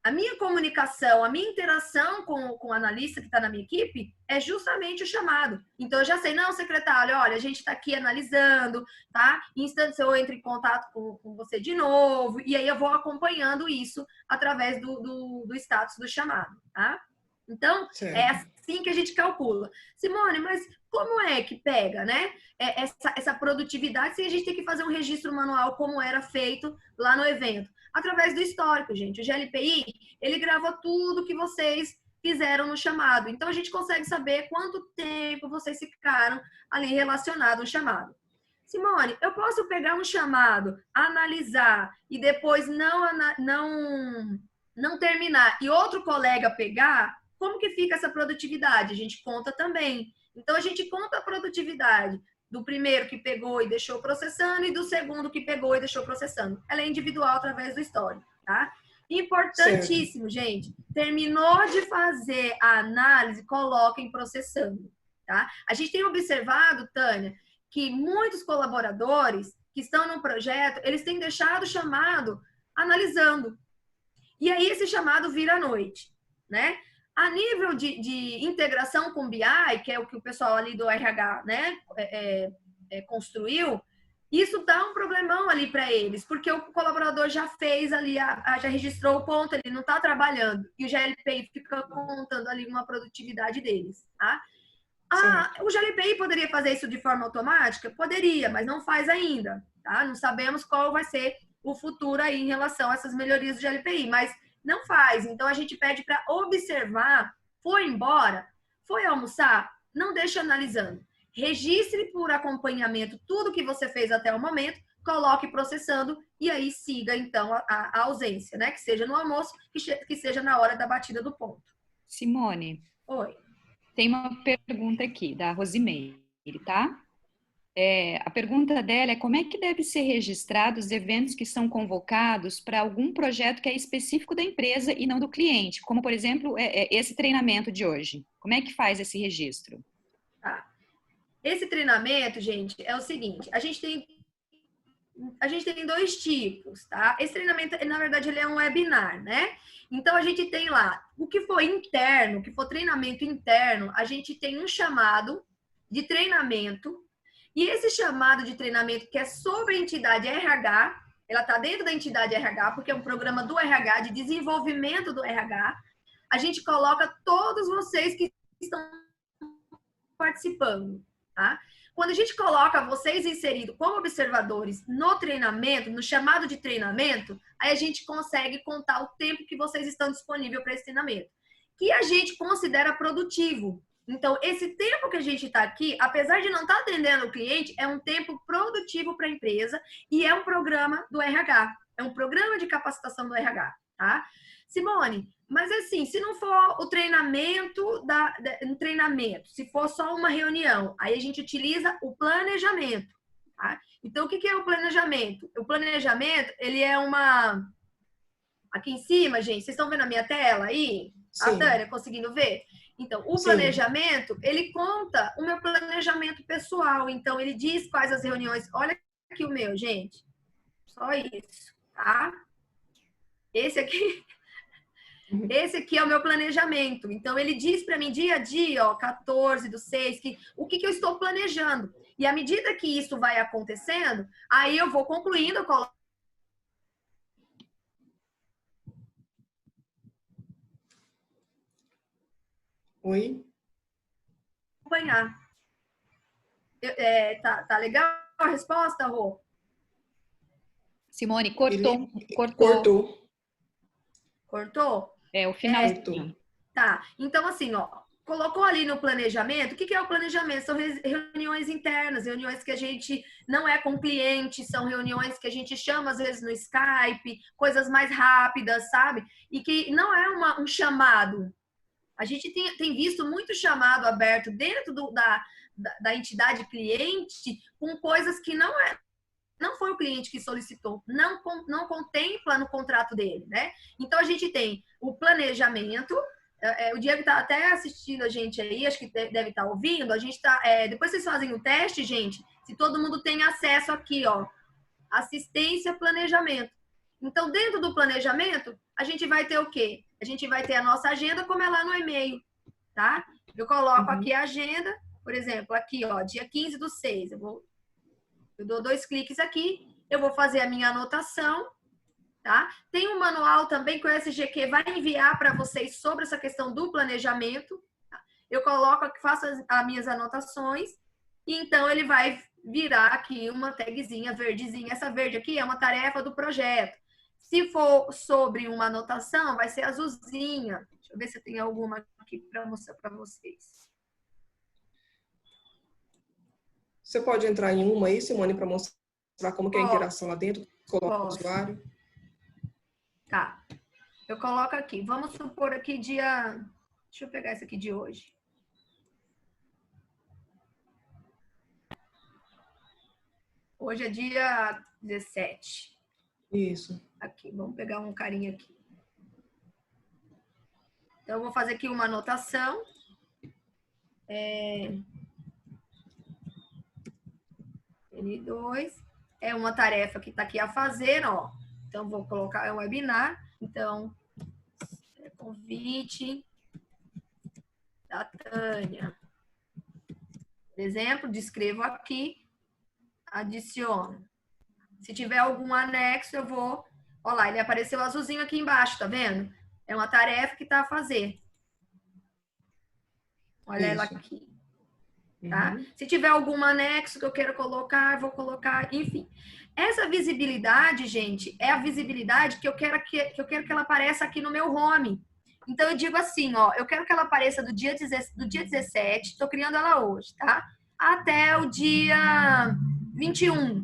A minha comunicação, a minha interação com o analista que está na minha equipe é justamente o chamado. Então, eu já sei, não, secretário, olha, a gente está aqui analisando, tá? Em instantes eu entro em contato com você de novo, e aí eu vou acompanhando isso através do status do chamado, tá? Então, certo. É assim que a gente calcula. Simone, mas como é que pega, né? Essa produtividade sem a gente ter que fazer um registro manual como era feito lá no evento? Através do histórico, gente. O GLPI, ele grava tudo que vocês fizeram no chamado. Então, a gente consegue saber quanto tempo vocês ficaram ali relacionados no chamado. Simone, eu posso pegar um chamado, analisar e depois não terminar e outro colega pegar? Como que fica essa produtividade? A gente conta também. Então, a gente conta a produtividade do primeiro que pegou e deixou processando e do segundo que pegou e deixou processando. Ela é individual através do histórico, tá? Importantíssimo, gente. Terminou de fazer a análise, coloquem processando, tá? A gente tem observado, Tânia, que muitos colaboradores que estão no projeto, eles têm deixado o chamado analisando. E aí esse chamado vira à noite, né? A nível de integração com BI, que é o que o pessoal ali do RH, né, construiu, isso dá um problemão ali para eles, porque o colaborador já fez ali, já registrou o ponto, ele não está trabalhando, e o GLPI fica contando ali uma produtividade deles, tá? O GLPI poderia fazer isso de forma automática? Poderia, mas não faz ainda, tá? Não sabemos qual vai ser o futuro aí em relação a essas melhorias do GLPI, mas não faz. Então, a gente pede para observar, foi embora, foi almoçar, não deixe analisando. Registre por acompanhamento tudo que você fez até o momento, coloque processando e aí siga, então, a ausência, né? Que seja no almoço, que seja na hora da batida do ponto. Simone. Oi. Tem uma pergunta aqui, da Rosimeire, tá? A pergunta dela é como é que deve ser registrado os eventos que são convocados para algum projeto que é específico da empresa e não do cliente, como, por exemplo, esse treinamento de hoje. Como é que faz esse registro? Tá. Esse treinamento, gente, é o seguinte, a gente tem 2 tipos, tá? Esse treinamento, na verdade, ele é um webinar, né? Então, a gente tem lá, o que for interno, o que for treinamento interno, a gente tem um chamado de treinamento. E esse chamado de treinamento que é sobre a entidade RH, ela está dentro da entidade RH, porque é um programa do RH, de desenvolvimento do RH, a gente coloca todos vocês que estão participando, tá? Quando a gente coloca vocês inseridos como observadores no treinamento, no chamado de treinamento, aí a gente consegue contar o tempo que vocês estão disponíveis para esse treinamento, que a gente considera produtivo. Então, esse tempo que a gente está aqui, apesar de não estar atendendo o cliente, é um tempo produtivo para a empresa e é um programa do RH. É um programa de capacitação do RH, tá? Simone, mas assim, se não for o treinamento, se for só uma reunião, aí a gente utiliza o planejamento, tá? Então, o que é o planejamento? O planejamento, ele é uma... Aqui em cima, gente, vocês estão vendo a minha tela aí? Sim. A Tânia conseguindo ver? Então, o planejamento, ele conta o meu planejamento pessoal. Então, ele diz quais as reuniões. Olha aqui o meu, gente. Só isso, tá? Esse aqui é o meu planejamento. Então, ele diz para mim dia a dia, ó, 14/6, o que eu estou planejando. E à medida que isso vai acontecendo, aí eu vou concluindo, eu coloco. Oi? Acompanhar. Tá legal a resposta, Rô? Simone, cortou. Cortou? O final. Tá. Então, assim, ó, colocou ali no planejamento. O que é o planejamento? São reuniões internas, reuniões que a gente não é com cliente, são reuniões que a gente chama, às vezes, no Skype, coisas mais rápidas, sabe? E que não é um chamado. A gente tem visto muito chamado aberto dentro da entidade cliente com coisas que não foi o cliente que solicitou, não contempla no contrato dele, né? Então, a gente tem o planejamento, o Diego está até assistindo a gente aí, acho que deve estar ouvindo, a gente tá, depois vocês fazem o teste, gente, se todo mundo tem acesso aqui, ó, assistência, planejamento. Então, dentro do planejamento, a gente vai ter o quê? A gente vai ter a nossa agenda como é lá no e-mail, tá? Eu coloco aqui a agenda, por exemplo, aqui, ó, dia 15/6, eu dou 2 cliques aqui, eu vou fazer a minha anotação, tá? Tem um manual também que o SGQ vai enviar para vocês sobre essa questão do planejamento. Tá? Eu coloco aqui, faço as minhas anotações, e então ele vai virar aqui uma tagzinha verdezinha. Essa verde aqui é uma tarefa do projeto. Se for sobre uma anotação, vai ser azulzinha. Deixa eu ver se tem alguma aqui para mostrar para vocês. Você pode entrar em uma aí, Simone, para mostrar como que é a interação lá dentro? Coloca o usuário. Tá. Eu coloco aqui. Vamos supor aqui dia... Deixa eu pegar esse aqui de hoje. Hoje é dia 17. Isso. Aqui, vamos pegar um carinha aqui. Então, eu vou fazer aqui uma anotação. N2 é uma tarefa que está aqui a fazer, ó. Então, vou colocar um webinar. Então, convite da Tânia. Por exemplo, descrevo aqui, adiciono. Se tiver algum anexo, eu vou... Olha lá, ele apareceu azulzinho aqui embaixo, tá vendo? É uma tarefa que está a fazer. Olha ela aqui. Tá? Se tiver algum anexo que eu queira colocar, eu vou colocar, enfim. Essa visibilidade, gente, é a visibilidade que eu quero que ela apareça aqui no meu home. Então, eu digo assim, ó, eu quero que ela apareça do dia 17, estou criando ela hoje, tá? Até o dia 21.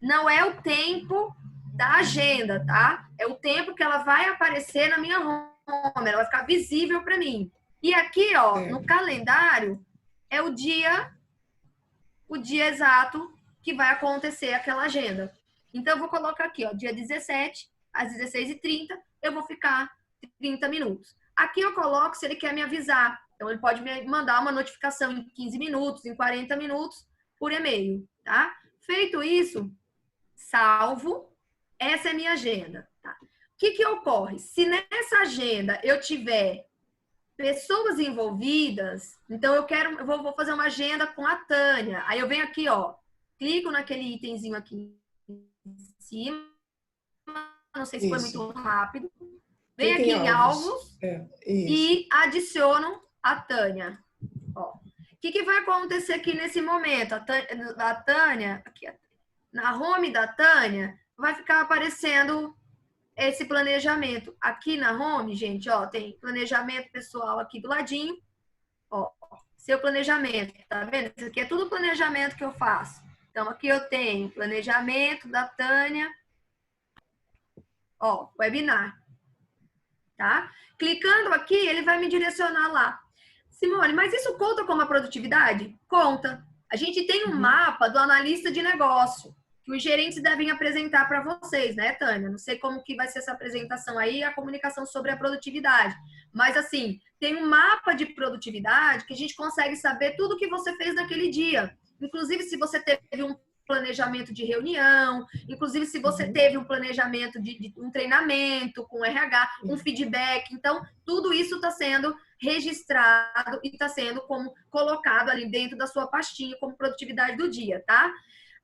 Não é o tempo da agenda, tá? É o tempo que ela vai aparecer na minha home, ela vai ficar visível para mim. E aqui, ó, no calendário, é o dia exato que vai acontecer aquela agenda. Então, eu vou colocar aqui, ó, dia 17, às 16h30, eu vou ficar 30 minutos. Aqui eu coloco se ele quer me avisar. Então, ele pode me mandar uma notificação em 15 minutos, em 40 minutos, por e-mail, tá? Feito isso, salvo. Essa é a minha agenda, tá? O que ocorre? Se nessa agenda eu tiver pessoas envolvidas, então eu vou fazer uma agenda com a Tânia. Aí eu venho aqui, ó, clico naquele itemzinho aqui em cima. Não sei se foi muito rápido. Venho aqui em alvos e adiciono a Tânia. Ó, o que vai acontecer aqui nesse momento? A Tânia, aqui, na home da Tânia, vai ficar aparecendo esse planejamento. Aqui na home, gente, ó, tem planejamento pessoal aqui do ladinho. Ó, seu planejamento, tá vendo? Isso aqui é tudo planejamento que eu faço. Então, aqui eu tenho planejamento da Tânia. Ó, webinar. Tá? Clicando aqui, ele vai me direcionar lá. Simone, mas isso conta como a produtividade? Conta. A gente tem um mapa do analista de negócio que os gerentes devem apresentar para vocês, né, Tânia? Não sei como que vai ser essa apresentação aí, a comunicação sobre a produtividade. Mas, assim, tem um mapa de produtividade que a gente consegue saber tudo que você fez naquele dia. Inclusive, se você teve um planejamento de reunião, inclusive se você teve um planejamento de um treinamento com RH, um feedback. Então, tudo isso está sendo registrado e está sendo como colocado ali dentro da sua pastinha como produtividade do dia, tá?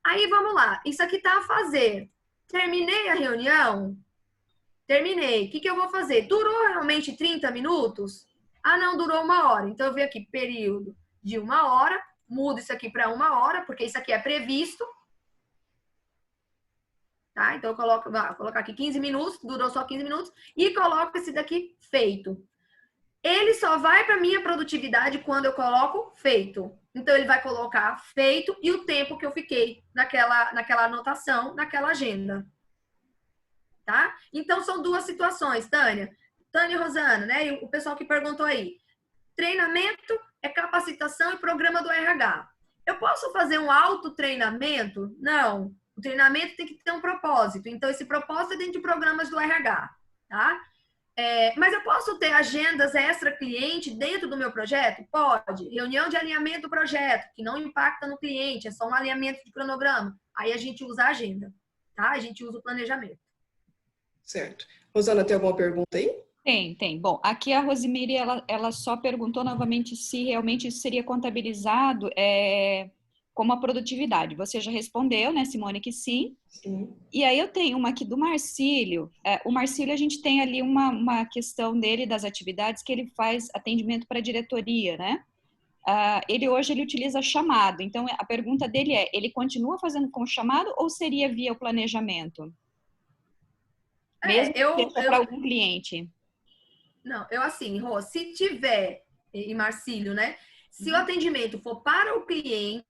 Aí, vamos lá. Isso aqui tá a fazer. Terminei a reunião? Terminei. O que eu vou fazer? Durou realmente 30 minutos? Ah, não, durou 1 hora. Então, eu venho aqui, período de 1 hora. Mudo isso aqui para 1 hora, porque isso aqui é previsto. Tá? Então, eu vou colocar aqui 15 minutos. Durou só 15 minutos. E coloco esse daqui, feito. Ele só vai para minha produtividade quando eu coloco feito. Então, ele vai colocar feito e o tempo que eu fiquei naquela anotação, naquela agenda. Tá? Então, são 2 situações, Tânia. Tânia e Rosana, né? E o pessoal que perguntou aí. Treinamento é capacitação e programa do RH. Eu posso fazer um autotreinamento? Não. O treinamento tem que ter um propósito. Então, esse propósito é dentro de programas do RH. Tá? Mas eu posso ter agendas extra-cliente dentro do meu projeto? Pode. Reunião de alinhamento do projeto, que não impacta no cliente, é só um alinhamento de cronograma. Aí a gente usa a agenda, tá? A gente usa o planejamento. Certo. Rosana, tem alguma pergunta aí? Tem. Bom, aqui a Rosimeire, ela só perguntou novamente se realmente isso seria contabilizado como a produtividade. Você já respondeu, né, Simone, que sim. Sim. E aí eu tenho uma aqui do Marcílio. O Marcílio, a gente tem ali uma questão dele, das atividades, que ele faz atendimento para a diretoria, né? Ele utiliza chamado. Então, a pergunta dele é, ele continua fazendo com chamado ou seria via o planejamento? Mesmo que seja para algum cliente. Não, assim, Rô, se tiver, e Marcílio, né? Se o atendimento for para o cliente,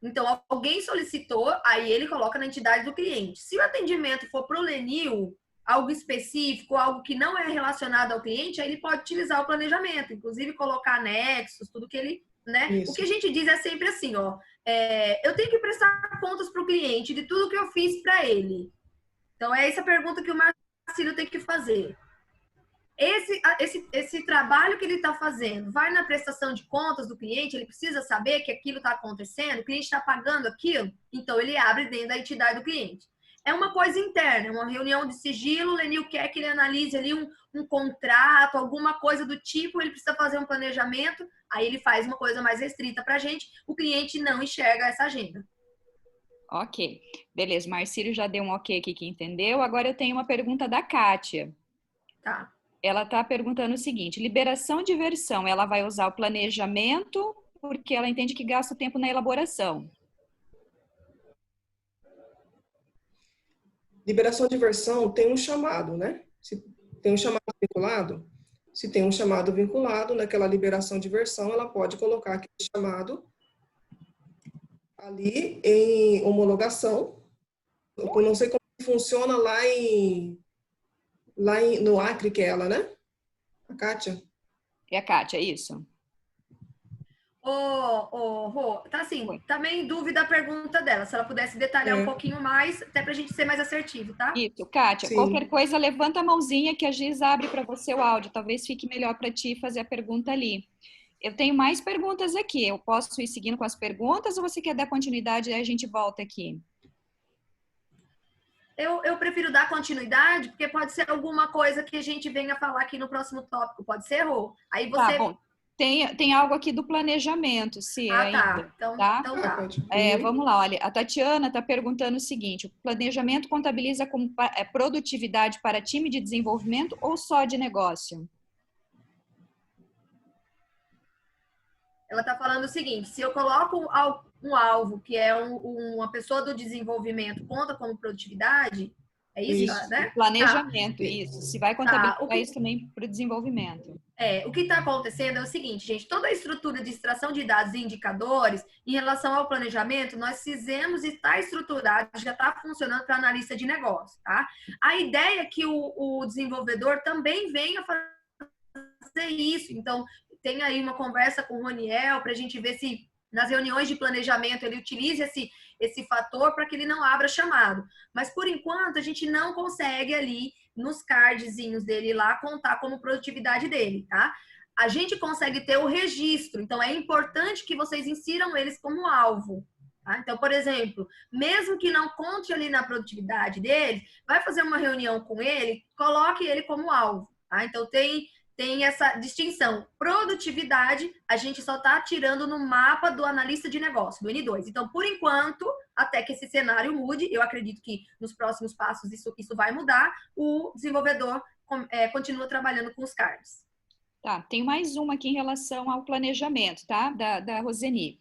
então alguém solicitou, aí ele coloca na entidade do cliente. Se o atendimento for para o Lenil, algo específico, algo que não é relacionado ao cliente, aí ele pode utilizar o planejamento, inclusive colocar anexos, tudo que ele né? Isso. O que a gente diz é sempre assim, ó, eu tenho que prestar contas para o cliente de tudo que eu fiz para ele. Então, é essa pergunta que o Marcílio tem que fazer. Esse trabalho que ele está fazendo vai na prestação de contas do cliente, ele precisa saber que aquilo está acontecendo, o cliente está pagando aquilo, então ele abre dentro da entidade do cliente. É uma coisa interna, é uma reunião de sigilo, o Lenil quer que ele analise ali um contrato, alguma coisa do tipo, ele precisa fazer um planejamento, aí ele faz uma coisa mais restrita para a gente, o cliente não enxerga essa agenda. Ok, beleza, Marcílio já deu um ok aqui que entendeu, agora eu tenho uma pergunta da Kátia. Tá. Ela está perguntando o seguinte, liberação de versão, ela vai usar o planejamento porque ela entende que gasta tempo na elaboração. Liberação de versão tem um chamado, né? Se tem um chamado vinculado, se tem um chamado vinculado naquela liberação de versão, ela pode colocar aquele chamado ali em homologação. Eu não sei como funciona no Acre, que é ela, né? A Kátia? É a Kátia, é isso? Rô, tá assim, também em dúvida a pergunta dela, se ela pudesse detalhar um pouquinho mais, até pra gente ser mais assertivo, tá? Isso, Kátia, Sim. Qualquer coisa, levanta a mãozinha que a Giz abre para você o áudio, talvez fique melhor para ti fazer a pergunta ali. Eu tenho mais perguntas aqui, eu posso ir seguindo com as perguntas ou você quer dar continuidade e aí a gente volta aqui? Eu prefiro dar continuidade, porque pode ser alguma coisa que a gente venha falar aqui no próximo tópico, pode ser, Rô? Aí você... Tá, bom. Tem algo aqui do planejamento, se ainda. Tá. Então tá? tá. Vamos lá, olha, a Tatiana está perguntando o seguinte, o planejamento contabiliza como produtividade para time de desenvolvimento ou só de negócio? Ela está falando o seguinte, se eu coloco um alvo que é uma pessoa do desenvolvimento, conta como produtividade, é isso. Né? Planejamento, tá. Isso. Se vai contabilizar isso também para o desenvolvimento. O que está acontecendo é o seguinte, gente, toda a estrutura de extração de dados e indicadores, em relação ao planejamento, nós fizemos e está estruturado, já está funcionando para analista de negócio, tá? A ideia é que o desenvolvedor também venha fazer isso, então tem aí uma conversa com o Roniel para a gente ver se nas reuniões de planejamento ele utiliza esse fator para que ele não abra chamado. Mas, por enquanto, a gente não consegue ali, nos cardzinhos dele lá, contar como produtividade dele, tá? A gente consegue ter o registro. Então, é importante que vocês insiram eles como alvo. Tá? Então, por exemplo, mesmo que não conte ali na produtividade dele, vai fazer uma reunião com ele, coloque ele como alvo. Tá? Então, tem essa distinção. Produtividade, a gente só está tirando no mapa do analista de negócio, do N2. Então, por enquanto, até que esse cenário mude, eu acredito que nos próximos passos isso vai mudar, o desenvolvedor continua trabalhando com os cards. Tá, tem mais uma aqui em relação ao planejamento, tá? Da Roseni.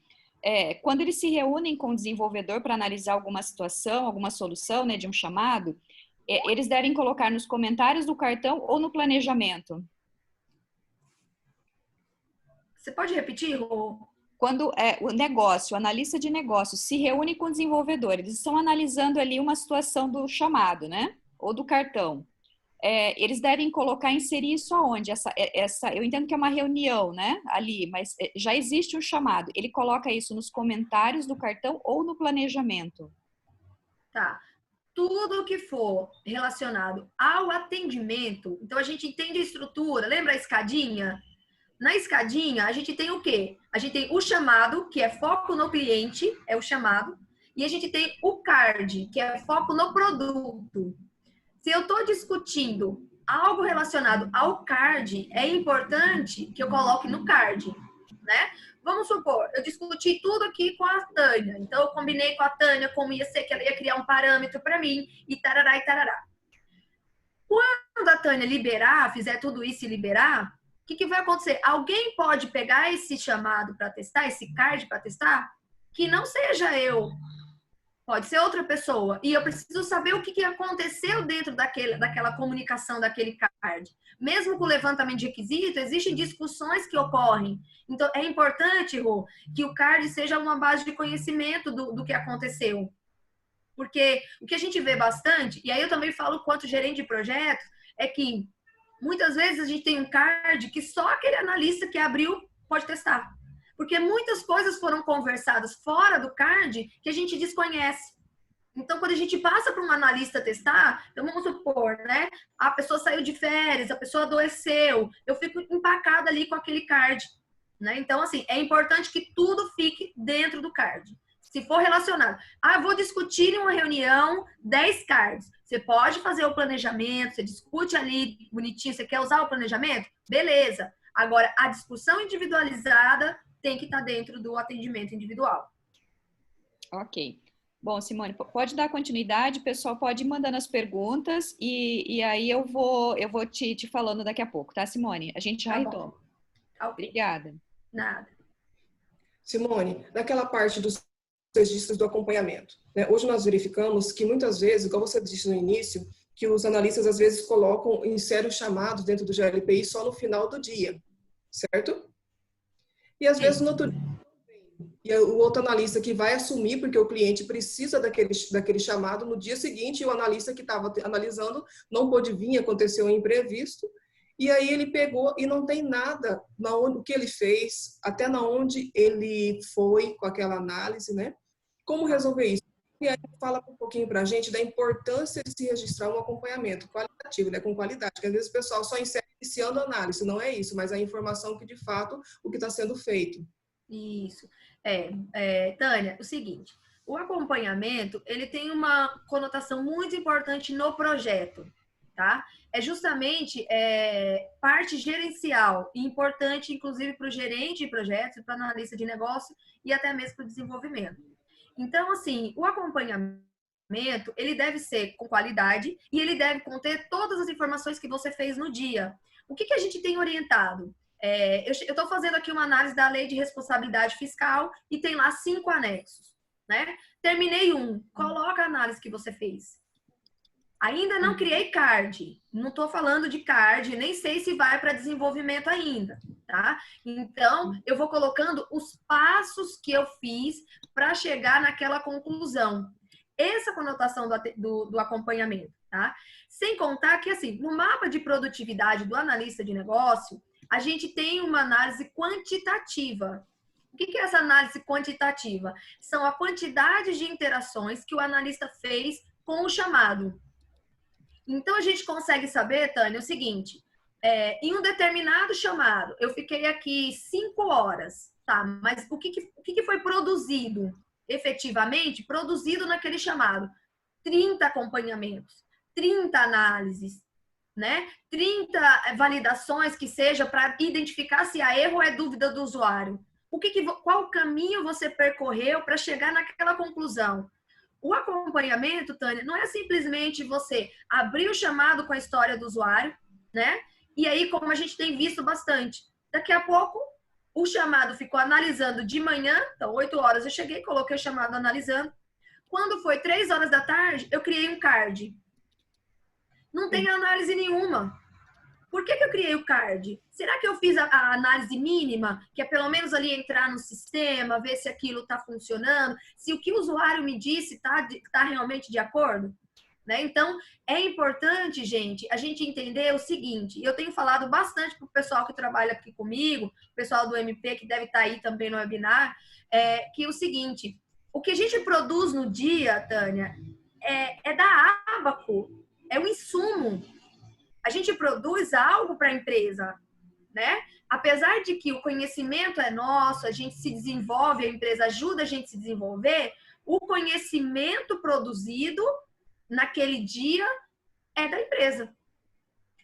Quando eles se reúnem com o desenvolvedor para analisar alguma situação, alguma solução, né, de um chamado, eles devem colocar nos comentários do cartão ou no planejamento? Você pode repetir, Rô? Quando o analista de negócio se reúne com o desenvolvedor, eles estão analisando ali uma situação do chamado, né? Ou do cartão. Eles devem inserir isso aonde? Eu entendo que é uma reunião, né? Ali, mas já existe um chamado. Ele coloca isso nos comentários do cartão ou no planejamento? Tá. Tudo que for relacionado ao atendimento, então a gente entende a estrutura, lembra a escadinha? Na escadinha, a gente tem o quê? A gente tem o chamado, que é foco no cliente, é o chamado, e a gente tem o card, que é foco no produto. Se eu estou discutindo algo relacionado ao card, é importante que eu coloque no card, né? Vamos supor, eu discuti tudo aqui com a Tânia, então eu combinei com a Tânia como ia ser que ela ia criar um parâmetro para mim, e tarará, e tarará. Quando a Tânia liberar, fizer tudo isso e liberar, o que vai acontecer? Alguém pode pegar esse chamado para testar, esse card para testar, que não seja eu. Pode ser outra pessoa. E eu preciso saber o que aconteceu dentro daquela comunicação, daquele card. Mesmo com o levantamento de requisito, existem discussões que ocorrem. Então, é importante, Rô, que o card seja uma base de conhecimento do que aconteceu. Porque o que a gente vê bastante, e aí eu também falo quanto gerente de projetos, é que muitas vezes a gente tem um card que só aquele analista que abriu pode testar. Porque muitas coisas foram conversadas fora do card que a gente desconhece. Então, quando a gente passa para um analista testar, então vamos supor, né? A pessoa saiu de férias, a pessoa adoeceu, eu fico empacada ali com aquele card, né? Então, assim, é importante que tudo fique dentro do card. Se for relacionado, vou discutir em uma reunião 10 cards. Você pode fazer o planejamento, você discute ali bonitinho, você quer usar o planejamento? Beleza. Agora, a discussão individualizada tem que estar dentro do atendimento individual. Ok. Bom, Simone, pode dar continuidade, o pessoal pode ir mandando as perguntas e aí eu vou te falando daqui a pouco, tá, Simone? A gente já retoma. Obrigada. Nada. Simone, naquela parte dos registros do acompanhamento, né? Hoje nós verificamos que muitas vezes, igual você disse no início, que os analistas às vezes colocam insere chamados dentro do GLPI só no final do dia, certo? E às vezes no outro dia, e o outro analista que vai assumir, porque o cliente precisa daquele chamado no dia seguinte, e o analista que estava analisando não pôde vir, aconteceu um imprevisto, e aí ele pegou e não tem nada o que ele fez, até na onde ele foi com aquela análise, né? Como resolver isso? E aí fala um pouquinho para a gente da importância de se registrar um acompanhamento qualitativo, né? Com qualidade, porque às vezes o pessoal só insere iniciando a análise, não é isso, mas a informação que de fato o que está sendo feito. Isso. Tânia, o seguinte, o acompanhamento, ele tem uma conotação muito importante no projeto, tá? É justamente parte gerencial e importante, inclusive, para o gerente de projetos, para o analista de negócio e até mesmo para o desenvolvimento. Então, assim, o acompanhamento, ele deve ser com qualidade e ele deve conter todas as informações que você fez no dia. O que a gente tem orientado? Eu estou fazendo aqui uma análise da Lei de Responsabilidade Fiscal e tem lá 5 anexos, né? Terminei um, coloca a análise que você fez. Ainda não criei card, não estou falando de card, nem sei se vai para desenvolvimento ainda, tá? Então, eu vou colocando os passos que eu fiz para chegar naquela conclusão. Essa conotação do acompanhamento, tá? Sem contar que, assim, no mapa de produtividade do analista de negócio, a gente tem uma análise quantitativa. O que é essa análise quantitativa? São a quantidade de interações que o analista fez com o chamado. Então, a gente consegue saber, Tânia, o seguinte, em um determinado chamado, eu fiquei aqui 5 horas, tá? Mas o que foi produzido, efetivamente, produzido naquele chamado? 30 acompanhamentos, 30 análises, né? 30 validações que seja para identificar se há erro ou é dúvida do usuário. Qual caminho você percorreu para chegar naquela conclusão? O acompanhamento, Tânia, não é simplesmente você abrir o chamado com a história do usuário, né? E aí, como a gente tem visto bastante, daqui a pouco o chamado ficou analisando de manhã, então 8 horas eu cheguei, coloquei o chamado analisando. Quando foi 3 horas da tarde, eu criei um card. Não tem análise nenhuma. Por que eu criei o card? Será que eu fiz a análise mínima, que é pelo menos ali entrar no sistema, ver se aquilo está funcionando, se o que o usuário me disse está realmente de acordo? Né? Então, é importante, gente, a gente entender o seguinte, eu tenho falado bastante para o pessoal que trabalha aqui comigo, o pessoal do MP, que deve estar aí também no webinar, que é o seguinte, o que a gente produz no dia, Tânia, é da Abaco, é um insumo. A gente produz algo para a empresa, né? Apesar de que o conhecimento é nosso, a gente se desenvolve, a empresa ajuda a gente a se desenvolver, o conhecimento produzido naquele dia é da empresa.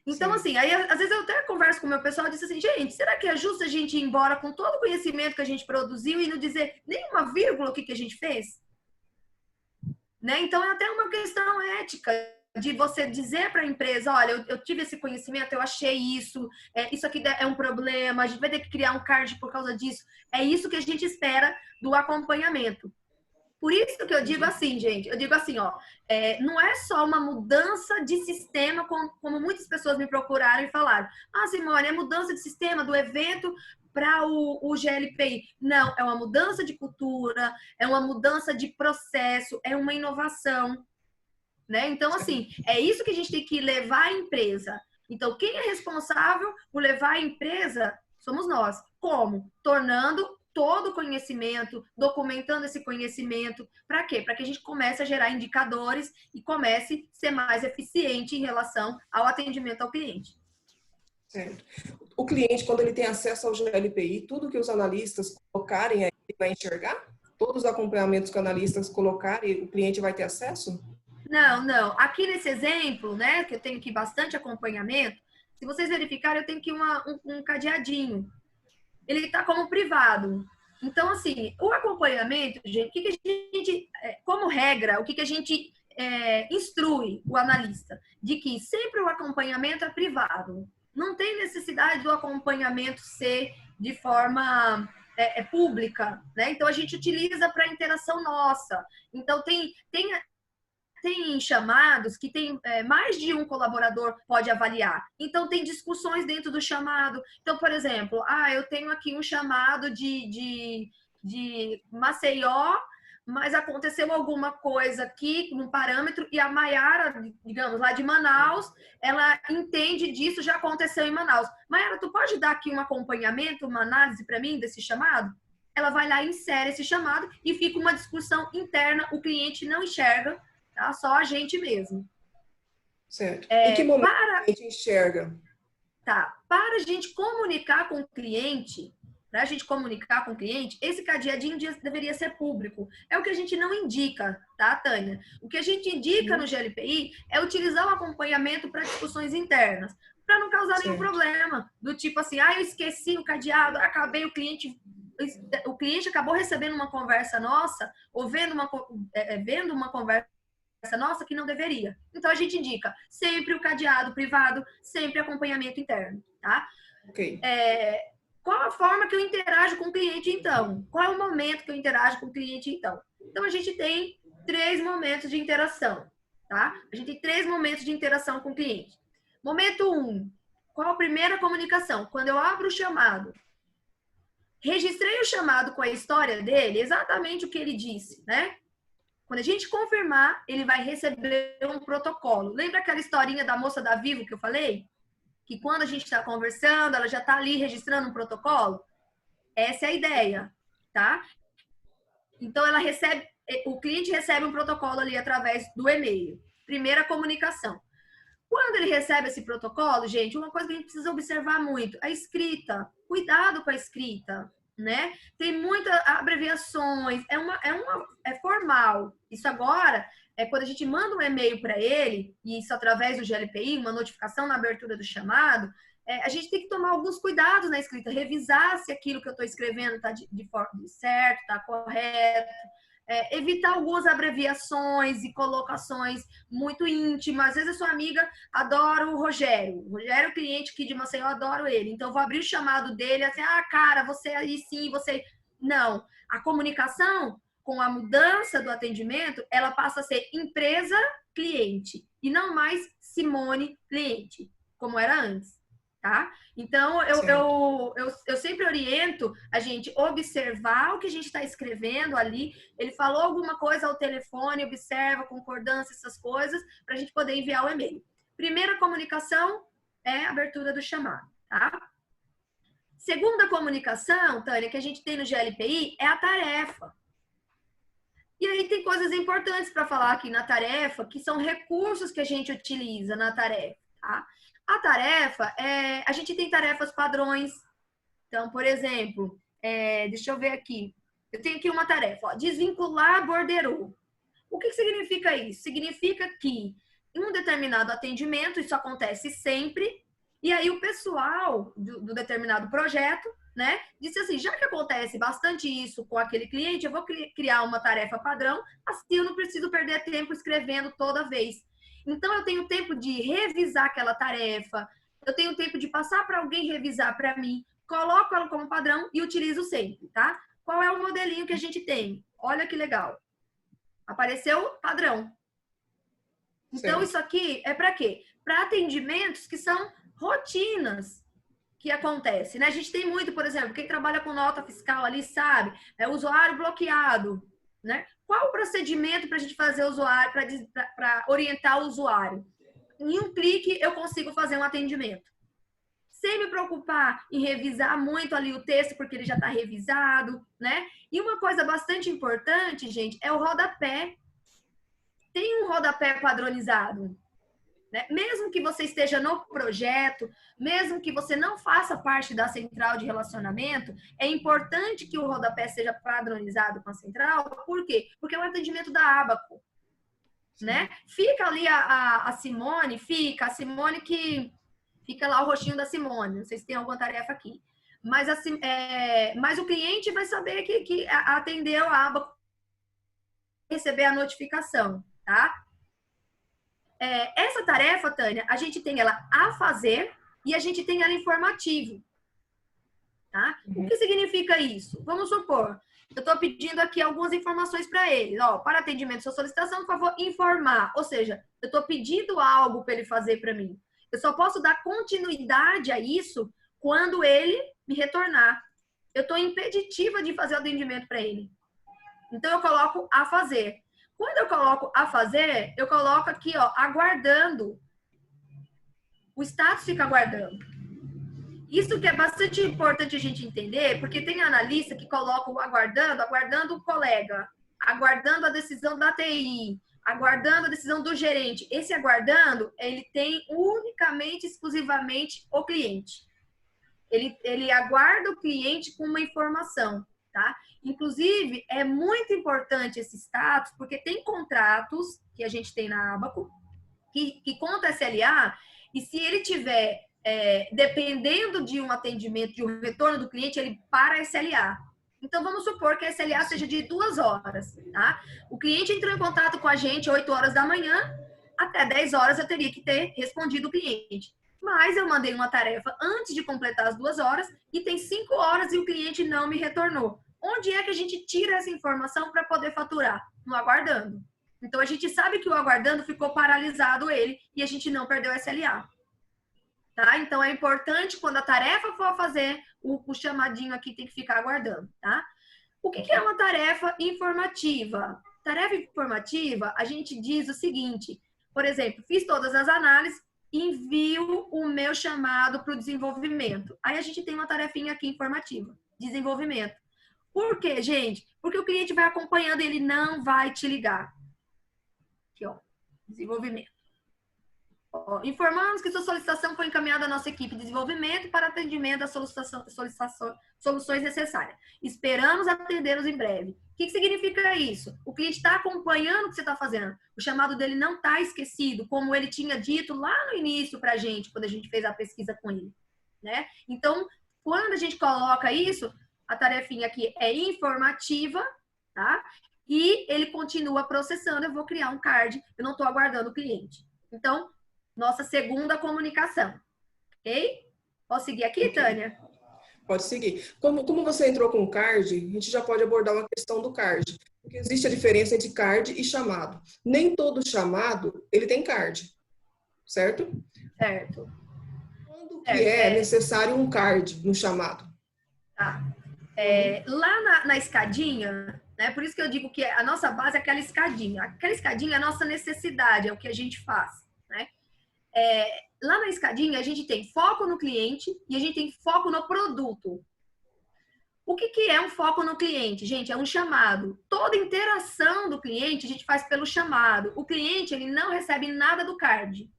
Então, sim, assim, aí às vezes eu até converso com o meu pessoal e disse assim, gente, será que é justo a gente ir embora com todo o conhecimento que a gente produziu e não dizer nenhuma vírgula o que a gente fez? Né? Então, é até uma questão ética, de você dizer para a empresa, olha, eu tive esse conhecimento, eu achei isso, isso aqui é um problema, a gente vai ter que criar um card por causa disso. É isso que a gente espera do acompanhamento. Por isso que eu digo assim, gente, eu digo assim, ó, não é só uma mudança de sistema, como muitas pessoas me procuraram e falaram, Simone, é mudança de sistema do evento para o GLPI. Não, é uma mudança de cultura, é uma mudança de processo, é uma inovação. Né? Então, assim, é isso que a gente tem que levar a empresa. Então, quem é responsável por levar a empresa somos nós. Como? Tornando todo o conhecimento, documentando esse conhecimento. Para quê? Para que a gente comece a gerar indicadores e comece a ser mais eficiente em relação ao atendimento ao cliente. Certo. O cliente, quando ele tem acesso ao GLPI, tudo que os analistas colocarem aí, ele vai enxergar? Todos os acompanhamentos que os analistas colocarem, o cliente vai ter acesso? Não. Aqui nesse exemplo, né, que eu tenho aqui bastante acompanhamento, se vocês verificarem, eu tenho aqui um cadeadinho. Ele está como privado. Então, assim, o acompanhamento, gente, o que a gente, como regra, o que a gente instrui o analista? De que sempre o acompanhamento é privado. Não tem necessidade do acompanhamento ser de forma pública, né? Então, a gente utiliza para interação nossa. Então, tem chamados que tem mais de um colaborador pode avaliar. Então, tem discussões dentro do chamado. Então, por exemplo, eu tenho aqui um chamado de Maceió, mas aconteceu alguma coisa aqui no parâmetro e a Maiara, digamos, lá de Manaus, ela entende disso, já aconteceu em Manaus. Maiara, tu pode dar aqui um acompanhamento, uma análise para mim desse chamado? Ela vai lá e insere esse chamado e fica uma discussão interna, o cliente não enxerga, tá? Só a gente mesmo. Certo. Em que momento a gente enxerga? Tá. Para a gente comunicar com o cliente, esse cadeadinho deveria ser público. É o que a gente não indica, tá, Tânia? O que a gente indica no GLPI é utilizar o acompanhamento para discussões internas, para não causar nenhum problema. Do tipo assim, eu esqueci o cadeado, o cliente acabou recebendo uma conversa nossa, ou vendo uma conversa nossa que não deveria. Então, a gente indica sempre o cadeado privado, sempre acompanhamento interno, tá? Ok. Qual a forma que eu interajo com o cliente, então? Qual é o momento que eu interajo com o cliente, então? Então, a gente tem 3 momentos de interação, tá? A gente tem 3 momentos de interação com o cliente. Momento 1, qual a primeira comunicação? Quando eu abro o chamado, registrei o chamado com a história dele, exatamente o que ele disse, né? Quando a gente confirmar, ele vai receber um protocolo. Lembra aquela historinha da moça da Vivo que eu falei? Que quando a gente está conversando, ela já está ali registrando um protocolo? Essa é a ideia, tá? Então, o cliente recebe um protocolo ali através do e-mail. Primeira comunicação. Quando ele recebe esse protocolo, gente, uma coisa que a gente precisa observar muito, a escrita. Cuidado com a escrita, né? Tem muitas abreviações, é formal. Isso agora quando a gente manda um e-mail para ele, e isso através do GLPI, uma notificação na abertura do chamado, a gente tem que tomar alguns cuidados na escrita, revisar se aquilo que eu estou escrevendo está de forma certa, está correto, evitar algumas abreviações e colocações muito íntimas. Às vezes a sua amiga adora o Rogério. O Rogério é o cliente aqui de Maceió, eu adoro ele. Então, eu vou abrir o chamado dele, assim, cara, você aí sim, você... Não. A comunicação, com a mudança do atendimento, ela passa a ser empresa-cliente e não mais Simone-cliente, como era antes, tá? Então, eu sempre oriento a gente observar o que a gente está escrevendo ali. Ele falou alguma coisa ao telefone, observa, concordância, essas coisas, para a gente poder enviar o e-mail. Primeira comunicação é a abertura do chamado, tá? Segunda comunicação, Tânia, que a gente tem no GLPI é a tarefa. E aí tem coisas importantes para falar aqui na tarefa, que são recursos que a gente utiliza na tarefa, tá? A tarefa, a gente tem tarefas padrões. Então, por exemplo, deixa eu ver aqui. Eu tenho aqui uma tarefa, desvincular borderô. O que significa isso? Significa que em um determinado atendimento, isso acontece sempre, e aí o pessoal do determinado projeto, né, disse assim, já que acontece bastante isso com aquele cliente, eu vou criar uma tarefa padrão, assim eu não preciso perder tempo escrevendo toda vez. Então, eu tenho tempo de revisar aquela tarefa, eu tenho tempo de passar para alguém revisar para mim, coloco ela como padrão e utilizo sempre, tá? Qual é o modelinho que a gente tem? Olha que legal. Apareceu padrão. Então, isso aqui é para quê? Para atendimentos que são rotinas que acontecem, né? A gente tem muito, por exemplo, quem trabalha com nota fiscal ali sabe, usuário bloqueado, né? Qual o procedimento para a gente fazer o usuário, para orientar o usuário? Em um clique, eu consigo fazer um atendimento. sem me preocupar em revisar muito ali o texto, porque ele já está revisado, né? E uma coisa bastante importante, gente, é o rodapé. Tem um rodapé padronizado, né? Mesmo que você esteja no projeto, mesmo que você não faça parte da central de relacionamento, é importante que o rodapé seja padronizado com a central. Por quê? Porque é um atendimento da Abaco, né? Fica ali a Simone, a Simone que fica lá o rostinho da Simone, não sei se tem alguma tarefa aqui. Mas, assim, mas o cliente vai saber que atendeu a Abaco, receber a notificação, tá? Essa tarefa, Tânia, a gente tem ela a fazer e a gente tem ela informativo, tá? O que significa isso? Vamos supor, eu estou pedindo aqui algumas informações para ele. Ó, para atendimento de sua solicitação, por favor, informar. Ou seja, eu estou pedindo algo para ele fazer para mim. Eu só posso dar continuidade a isso quando ele me retornar. Eu estou impeditiva de fazer o atendimento para ele. Então, eu coloco a fazer. Quando eu coloco a fazer, eu coloco aqui, ó, aguardando. O status fica aguardando. Isso que é bastante importante a gente entender, porque tem analista que coloca o aguardando o colega, aguardando a decisão da TI, aguardando a decisão do gerente. Esse aguardando, ele tem unicamente, exclusivamente o cliente. Ele aguarda o cliente com uma informação, tá? Inclusive, é muito importante esse status, porque tem contratos que a gente tem na Abaco, que conta SLA, e se ele tiver, dependendo de um atendimento, de um retorno do cliente, ele para a SLA. Então, vamos supor que a SLA seja de 2 horas, tá? O cliente entrou em contato com a gente 8 horas da manhã, até 10 horas eu teria que ter respondido o cliente. Mas eu mandei uma tarefa antes de completar as 2 horas e tem 5 horas e o cliente não me retornou. Onde é que a gente tira essa informação para poder faturar? No aguardando. Então, a gente sabe que o aguardando ficou paralisado ele e a gente não perdeu o SLA. Tá? Então, é importante, quando a tarefa for fazer, o chamadinho aqui tem que ficar aguardando, tá? O que é uma tarefa informativa? Tarefa informativa, a gente diz o seguinte, por exemplo, fiz todas as análises, envio o meu chamado para o desenvolvimento. Aí a gente tem uma tarefinha aqui informativa, desenvolvimento. Por quê, gente? Porque o cliente vai acompanhando e ele não vai te ligar. Aqui, ó, desenvolvimento. Ó, informamos que sua solicitação foi encaminhada à nossa equipe de desenvolvimento para atendimento das soluções necessárias. Esperamos atendê-los em breve. O que significa isso? O cliente está acompanhando o que você está fazendo. O chamado dele não está esquecido, como ele tinha dito lá no início para a gente, quando a gente fez a pesquisa com ele, né? Então, quando a gente coloca isso, a tarefinha aqui é informativa, tá? E ele continua processando, eu vou criar um card, eu não estou aguardando o cliente. Então, nossa segunda comunicação, ok? Posso seguir aqui, Tânia? Pode seguir. Como você entrou com o card, a gente já pode abordar uma questão do card. Porque existe a diferença entre card e chamado. Nem todo chamado, ele tem card, certo? Certo. Quando que é necessário um card no chamado? Tá. Lá na escadinha, né? Por isso que eu digo que a nossa base é aquela escadinha. Aquela escadinha é a nossa necessidade, é o que a gente faz, né? Lá na escadinha, a gente tem foco no cliente e a gente tem foco no produto. O que é um foco no cliente? Gente, é um chamado. Toda interação do cliente a gente faz pelo chamado. O cliente, ele não recebe nada do card.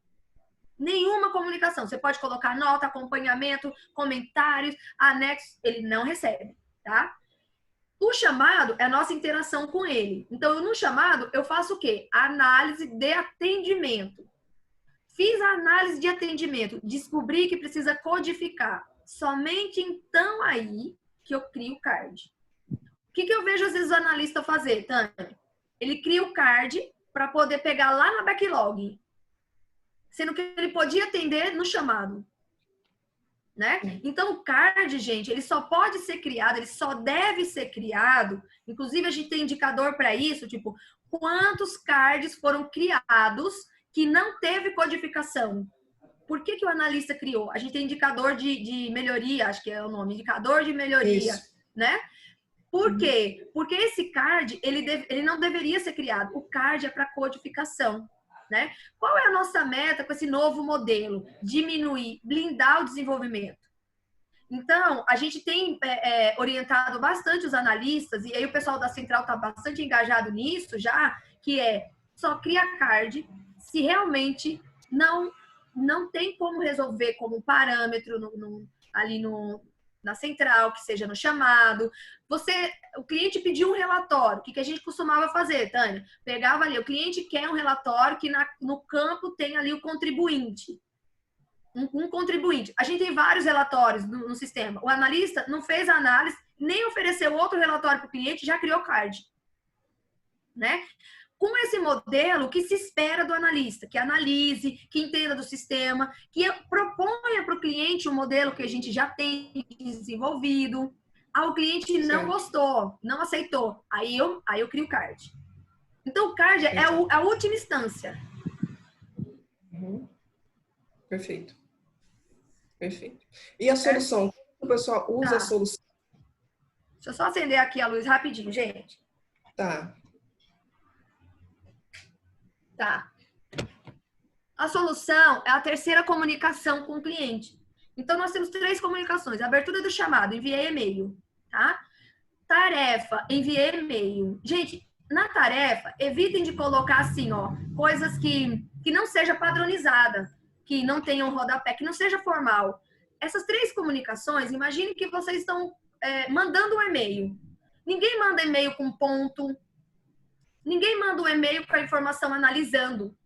Nenhuma comunicação. Você pode colocar nota, acompanhamento, comentários, anexos. Ele não recebe, tá? O chamado é a nossa interação com ele. Então, no chamado, eu faço o quê? Análise de atendimento. Fiz a análise de atendimento, descobri que precisa codificar. Somente então aí que eu crio o card. O que eu vejo às vezes o analista fazer, Tânia? Ele cria o card para poder pegar lá na backlog, sendo que ele podia atender no chamado, né? Então o card, gente, ele só pode ser criado, ele só deve ser criado. Inclusive a gente tem indicador para isso, tipo, quantos cards foram criados que não teve codificação. Por que o analista criou? A gente tem indicador de melhoria, acho que é o nome, indicador de melhoria, isso, né? Por quê? Porque esse card, ele não deveria ser criado. O card é para codificação. né? Qual é a nossa meta com esse novo modelo? Diminuir, blindar o desenvolvimento. Então, a gente tem orientado bastante os analistas, e aí o pessoal da Central está bastante engajado nisso já, que é só cria card se realmente não tem como resolver como parâmetro ali na central, que seja no chamado. O cliente pediu um relatório. O que a gente costumava fazer, Tânia? Pegava ali, o cliente quer um relatório que no campo tem ali o contribuinte. Um contribuinte. A gente tem vários relatórios no sistema. O analista não fez a análise, nem ofereceu outro relatório para o cliente, já criou card. Né? Com esse modelo, o que se espera do analista? Que analise, que entenda do sistema, que proponha para o cliente um modelo que a gente já tem desenvolvido. O cliente não gostou, não aceitou. Aí eu crio o card. Então, o card é a última instância. Uhum. Perfeito. Perfeito. E a solução? O pessoal usa a solução? Deixa eu só acender aqui a luz rapidinho, gente. Tá. A solução é a terceira comunicação com o cliente. Então, nós temos 3 comunicações. Abertura do chamado, enviei e-mail, tá? Tarefa, enviei e-mail. Gente, na tarefa, evitem de colocar assim, ó, coisas que não seja padronizada, que não tenham rodapé, que não seja formal. Essas 3 comunicações, imagine que vocês estão mandando um e-mail. Ninguém manda e-mail com ponto. Ninguém manda um e-mail com a informação analisando,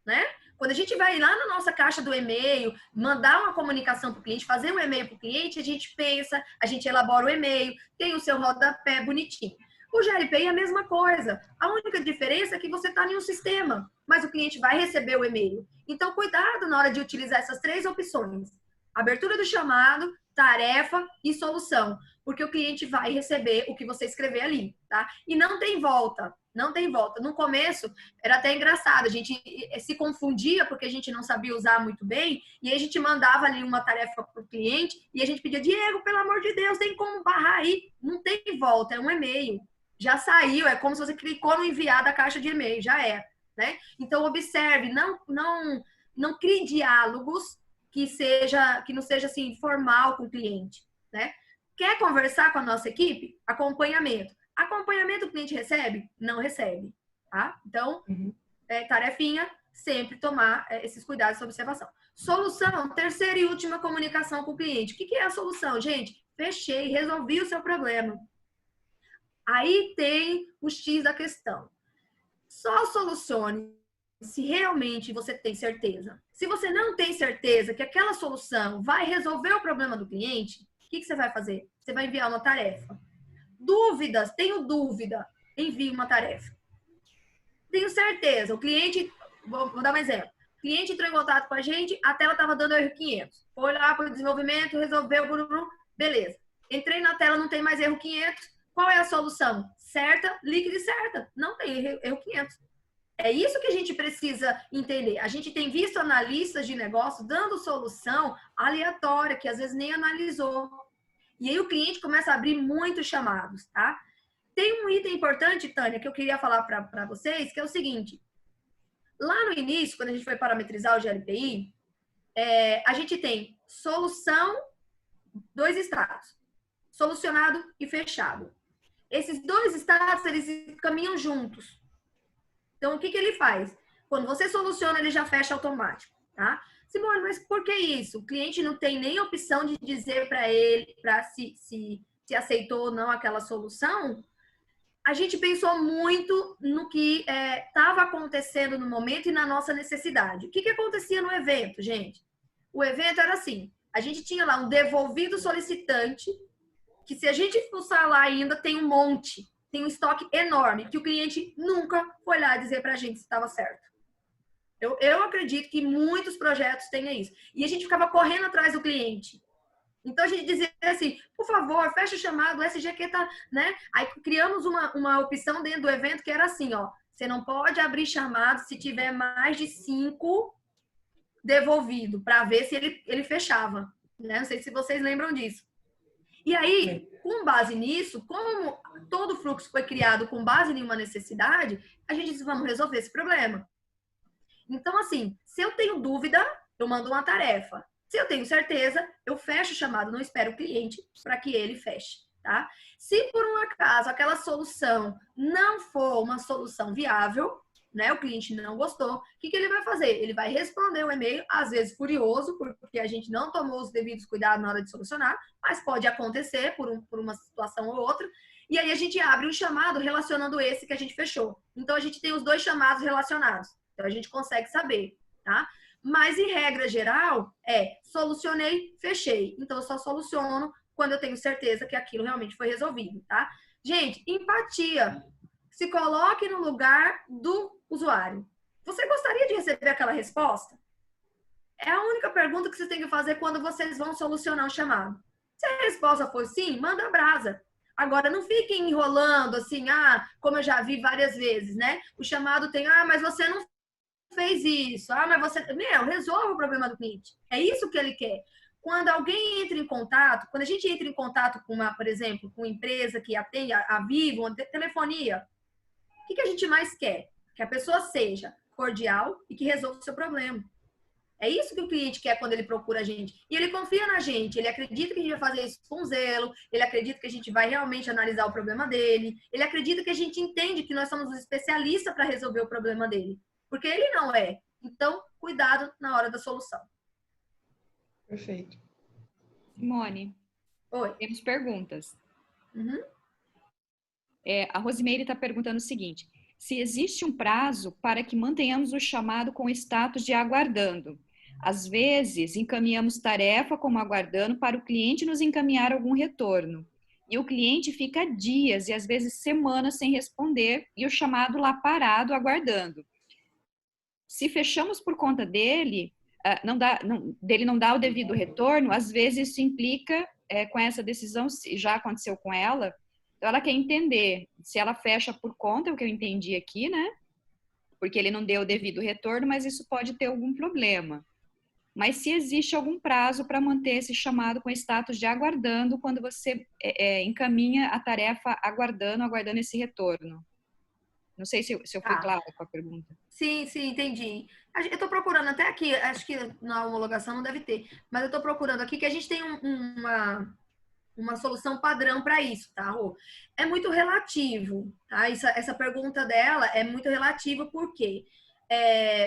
né? Quando a gente vai lá na nossa caixa do e-mail, mandar uma comunicação para o cliente, fazer um e-mail para o cliente, a gente pensa, a gente elabora o e-mail, tem o seu rodapé bonitinho. O GLPI é a mesma coisa. A única diferença é que você está em um sistema, mas o cliente vai receber o e-mail. Então, cuidado na hora de utilizar essas 3 opções. Abertura do chamado, tarefa e solução. Porque o cliente vai receber o que você escrever ali, tá? E não tem volta. Não tem volta. No começo, era até engraçado. A gente se confundia porque a gente não sabia usar muito bem. E aí a gente mandava ali uma tarefa para o cliente e a gente pedia, Diego, pelo amor de Deus, tem como barrar aí? Não tem volta, é um e-mail. Já saiu, é como se você clicou no enviar da caixa de e-mail, já é, né? Então, observe, não crie diálogos que não seja assim formal com o cliente, né? Quer conversar com a nossa equipe? Acompanhamento. Acompanhamento o cliente recebe? Não recebe, tá? Então, tarefinha, sempre tomar esses cuidados de observação. Solução, terceira e última comunicação com o cliente. O que é a solução, gente? Fechei, resolvi o seu problema. Aí tem o X da questão. Só solucione se realmente você tem certeza. Se você não tem certeza que aquela solução vai resolver o problema do cliente, o que você vai fazer? Você vai enviar uma tarefa. Dúvidas, tenho dúvida, envie uma tarefa. Tenho certeza, o cliente, vou dar um exemplo. O cliente entrou em contato com a gente, a tela estava dando erro 500. Foi lá para o desenvolvimento, resolveu, beleza. Entrei na tela, não tem mais erro 500. Qual é a solução? Certa, líquida e certa. Não tem erro 500. É isso que a gente precisa entender. A gente tem visto analistas de negócio dando solução aleatória, que às vezes nem analisou. E aí o cliente começa a abrir muitos chamados, tá? Tem um item importante, Tânia, que eu queria falar para vocês, que é o seguinte. Lá no início, quando a gente foi parametrizar o GLPI, a gente tem solução, 2 estados. Solucionado e fechado. Esses 2 estados, eles caminham juntos. Então, o que ele faz? Quando você soluciona, ele já fecha automático, tá? Simone, mas por que isso? O cliente não tem nem opção de dizer para ele se aceitou ou não aquela solução? A gente pensou muito no que estava acontecendo no momento e na nossa necessidade. O que acontecia no evento, gente? O evento era assim, a gente tinha lá um devolvido solicitante, que se a gente fuçar lá ainda, tem um monte, tem um estoque enorme, que o cliente nunca foi lá dizer para a gente se estava certo. Eu acredito que muitos projetos tenham isso. E a gente ficava correndo atrás do cliente. Então, a gente dizia assim, por favor, fecha o chamado, o SGQ tá, né? Aí criamos uma opção dentro do evento que era assim, ó, você não pode abrir chamado se tiver mais de 5 devolvido, para ver se ele fechava. Né? Não sei se vocês lembram disso. E aí, com base nisso, como todo fluxo foi criado com base em uma necessidade, a gente disse, vamos resolver esse problema. Então, assim, se eu tenho dúvida, eu mando uma tarefa. Se eu tenho certeza, eu fecho o chamado, não espero o cliente para que ele feche, tá? Se por um acaso aquela solução não for uma solução viável, né, o cliente não gostou, o que ele vai fazer? Ele vai responder o e-mail, às vezes furioso, porque a gente não tomou os devidos cuidados na hora de solucionar, mas pode acontecer por uma situação ou outra, e aí a gente abre um chamado relacionando esse que a gente fechou. Então, a gente tem os dois chamados relacionados, então a gente consegue saber, tá? Mas, em regra geral, solucionei, fechei. Então, eu só soluciono quando eu tenho certeza que aquilo realmente foi resolvido, tá? Gente, empatia. Se coloque no lugar do usuário. Você gostaria de receber aquela resposta? É a única pergunta que você tem que fazer quando vocês vão solucionar um chamado. Se a resposta for sim, manda brasa. Agora, não fiquem enrolando assim, como eu já vi várias vezes, né? O chamado tem, mas você não fez isso. Mas você... resolve o problema do cliente. É isso que ele quer. Quando alguém entra em contato, quando a gente entra em contato com por exemplo, com uma empresa que atende a Vivo, uma telefonia, o que a gente mais quer? Que a pessoa seja cordial e que resolva o seu problema. É isso que o cliente quer quando ele procura a gente. E ele confia na gente, ele acredita que a gente vai fazer isso com zelo, ele acredita que a gente vai realmente analisar o problema dele, ele acredita que a gente entende que nós somos os especialistas para resolver o problema dele. Porque ele não é. Então, cuidado na hora da solução. Perfeito. Simone, Oi. temos perguntas. Uhum. A Rosimeire está perguntando o seguinte: se existe um prazo para que mantenhamos o chamado com status de aguardando. Às vezes, encaminhamos tarefa como aguardando para o cliente nos encaminhar algum retorno. E o cliente fica dias e às vezes semanas sem responder e o chamado lá parado aguardando. Se fechamos por conta dele, dele não dar o devido retorno, às vezes isso implica com essa decisão, já aconteceu com ela. Então, ela quer entender se ela fecha por conta, é o que eu entendi aqui, né? Porque ele não deu o devido retorno, mas isso pode ter algum problema. Mas se existe algum prazo para manter esse chamado com status de aguardando quando você encaminha a tarefa aguardando esse retorno. Não sei se eu fui clara com a pergunta. Sim, entendi. Eu estou procurando até aqui, acho que na homologação não deve ter, mas eu estou procurando aqui que a gente tem uma solução padrão para isso, tá, Rô? É muito relativo, tá? Essa pergunta dela é muito relativa, por quê?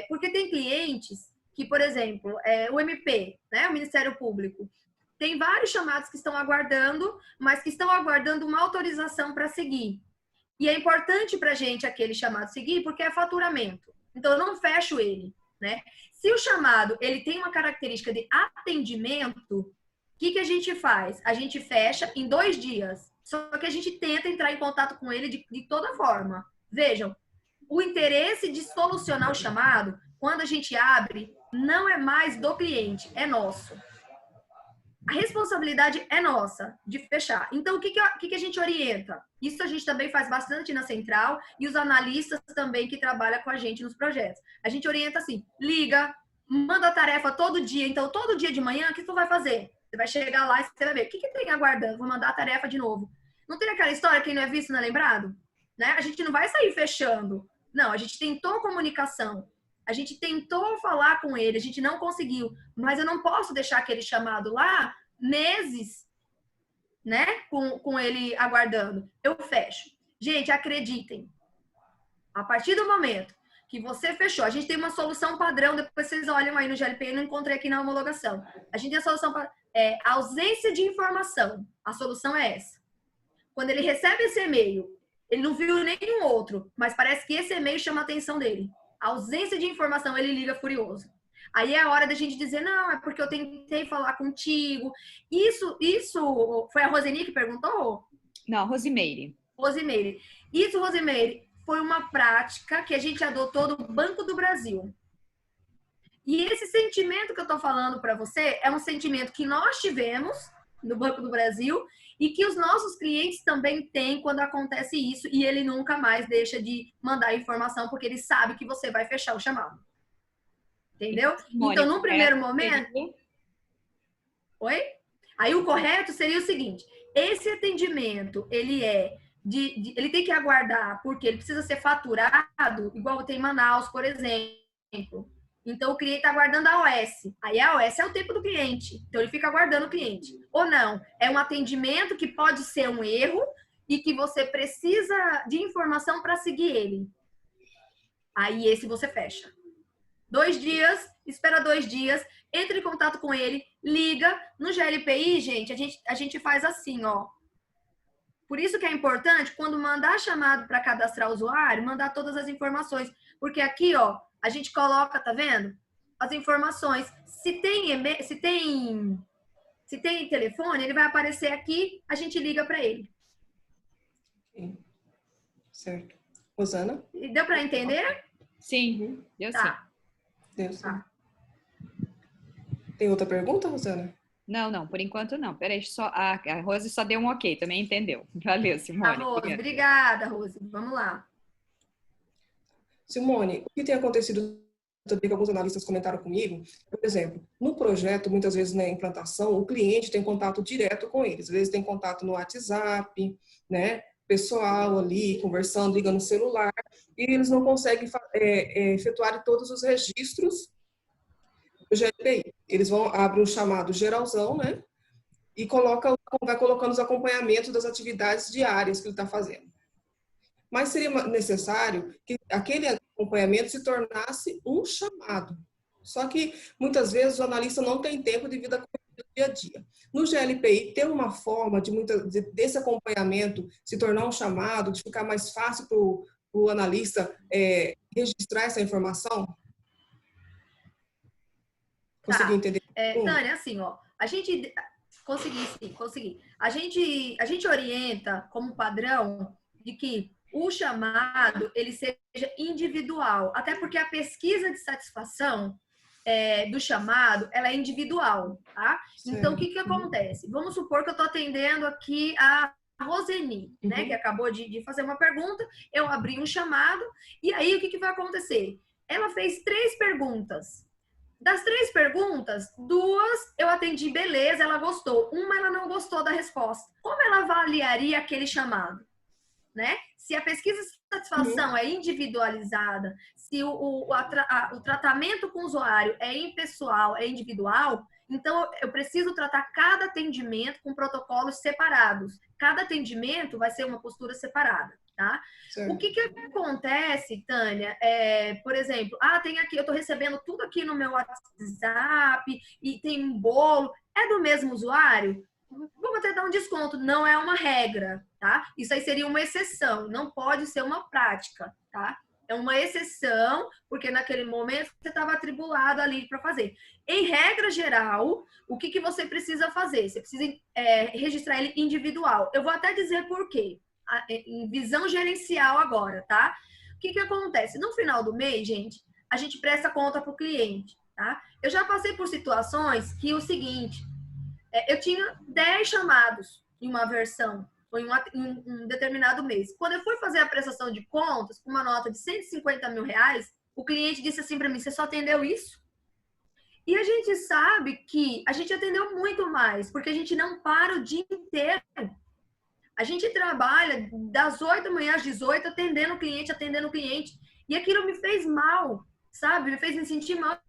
Porque tem clientes que, por exemplo, o MP, né, o Ministério Público, tem vários chamados que estão aguardando, mas que estão aguardando uma autorização para seguir. E é importante para a gente aquele chamado seguir, porque é faturamento. Então, eu não fecho ele, né? Se o chamado ele tem uma característica de atendimento, o que a gente faz? A gente fecha em 2 dias. Só que a gente tenta entrar em contato com ele de toda forma. Vejam, o interesse de solucionar o chamado, quando a gente abre, não é mais do cliente, é nosso. A responsabilidade é nossa de fechar. Então, o que a gente orienta? Isso a gente também faz bastante na central e os analistas também que trabalham com a gente nos projetos. A gente orienta assim, liga, manda a tarefa todo dia. Então, todo dia de manhã, o que tu vai fazer? Você vai chegar lá e você vai ver, o que tem aguardando? Vou mandar a tarefa de novo. Não tem aquela história, quem não é visto não é lembrado? Né? A gente não vai sair fechando. Não, a gente tentou comunicação. A gente tentou falar com ele, a gente não conseguiu. Mas eu não posso deixar aquele chamado lá meses, né? Com ele aguardando. Eu fecho. Gente, acreditem. A partir do momento que você fechou, a gente tem uma solução padrão, depois vocês olham aí no GLP, eu não encontrei aqui na homologação. A gente tem a solução ausência de informação. A solução é essa. Quando ele recebe esse e-mail, ele não viu nenhum outro, mas parece que esse e-mail chama a atenção dele. A ausência de informação, ele liga furioso. Aí é a hora da gente dizer, não, é porque eu tentei falar contigo. Isso foi a Roseni que perguntou? Não, Rosimeire. Rosimeire. Isso, Rosimeire, foi uma prática que a gente adotou do Banco do Brasil. E esse sentimento que eu estou falando para você é um sentimento que nós tivemos no Banco do Brasil e que os nossos clientes também têm quando acontece isso e ele nunca mais deixa de mandar informação porque ele sabe que você vai fechar o chamado. Entendeu? Então, no primeiro momento... Oi? Aí o correto seria o seguinte, esse atendimento, ele ele tem que aguardar porque ele precisa ser faturado, igual tem em Manaus, por exemplo. Então, o cliente está aguardando a OS. Aí, a OS é o tempo do cliente. Então, ele fica aguardando o cliente. Ou não, é um atendimento que pode ser um erro e que você precisa de informação para seguir ele. Aí, esse você fecha. 2 dias, espera 2 dias, entre em contato com ele, liga. No GLPI, gente, a gente faz assim, ó. Por isso que é importante, quando mandar chamado para cadastrar o usuário, mandar todas as informações. Porque aqui, ó, a gente coloca, tá vendo? As informações. Se tem telefone, ele vai aparecer aqui, a gente liga para ele. Sim. Certo. Rosana? Deu para entender? Sim, deu sim. Tá. Deu sim. Tá. Tem outra pergunta, Rosana? Não, por enquanto não. Peraí, a Rose só deu um ok, também entendeu. Valeu, Simone. Tá, Rose. Obrigada, Rose. Vamos lá. Simone, o que tem acontecido também que alguns analistas comentaram comigo, por exemplo, no projeto, muitas vezes na implantação, o cliente tem contato direto com eles. Às vezes tem contato no WhatsApp, né? Pessoal ali, conversando, ligando no celular, e eles não conseguem efetuar todos os registros do GLPI. Eles abrir um chamado geralzão, né? E vai colocando os acompanhamentos das atividades diárias que ele está fazendo. Mas seria necessário que aquele acompanhamento se tornasse um chamado. Só que, muitas vezes, o analista não tem tempo devido ao dia a dia. No GLPI, tem uma forma desse acompanhamento se tornar um chamado, de ficar mais fácil para o analista registrar essa informação? Consegui entender? Tânia, assim, ó, a gente... Consegui. A gente orienta como padrão de que o chamado, ele seja individual. Até porque a pesquisa de satisfação do chamado, ela é individual, tá? Certo. Então, o que acontece? Vamos supor que eu estou atendendo aqui a Roseni, né? Que acabou de fazer uma pergunta, eu abri um chamado, e aí o que vai acontecer? Ela fez 3 perguntas. Das 3 perguntas, 2 eu atendi, beleza, ela gostou. Uma ela não gostou da resposta. Como ela avaliaria aquele chamado? Né? Se a pesquisa de satisfação é individualizada, se o tratamento com o usuário é impessoal, é individual, então eu preciso tratar cada atendimento com protocolos separados. Cada atendimento vai ser uma postura separada, tá? Certo. O que acontece, Tânia? Por exemplo, tem aqui, eu estou recebendo tudo aqui no meu WhatsApp e tem um bolo, é do mesmo usuário? Vamos até dar um desconto, não é uma regra, tá? Isso aí seria uma exceção, não pode ser uma prática, tá? É uma exceção, porque naquele momento você estava atribulado ali para fazer. Em regra geral, o que você precisa fazer? Você precisa registrar ele individual. Eu vou até dizer por quê. Em visão gerencial agora, tá? O que acontece? No final do mês, gente, a gente presta conta para o cliente, tá? Eu já passei por situações que o seguinte... eu tinha 10 chamados em uma versão, ou em um determinado mês. Quando eu fui fazer a prestação de contas, com uma nota de 150 mil reais, o cliente disse assim para mim, você só atendeu isso? E a gente sabe que a gente atendeu muito mais, porque a gente não para o dia inteiro. A gente trabalha das 8 da manhã às 18, atendendo o cliente. E aquilo me fez mal, sabe? Me fez me sentir mal.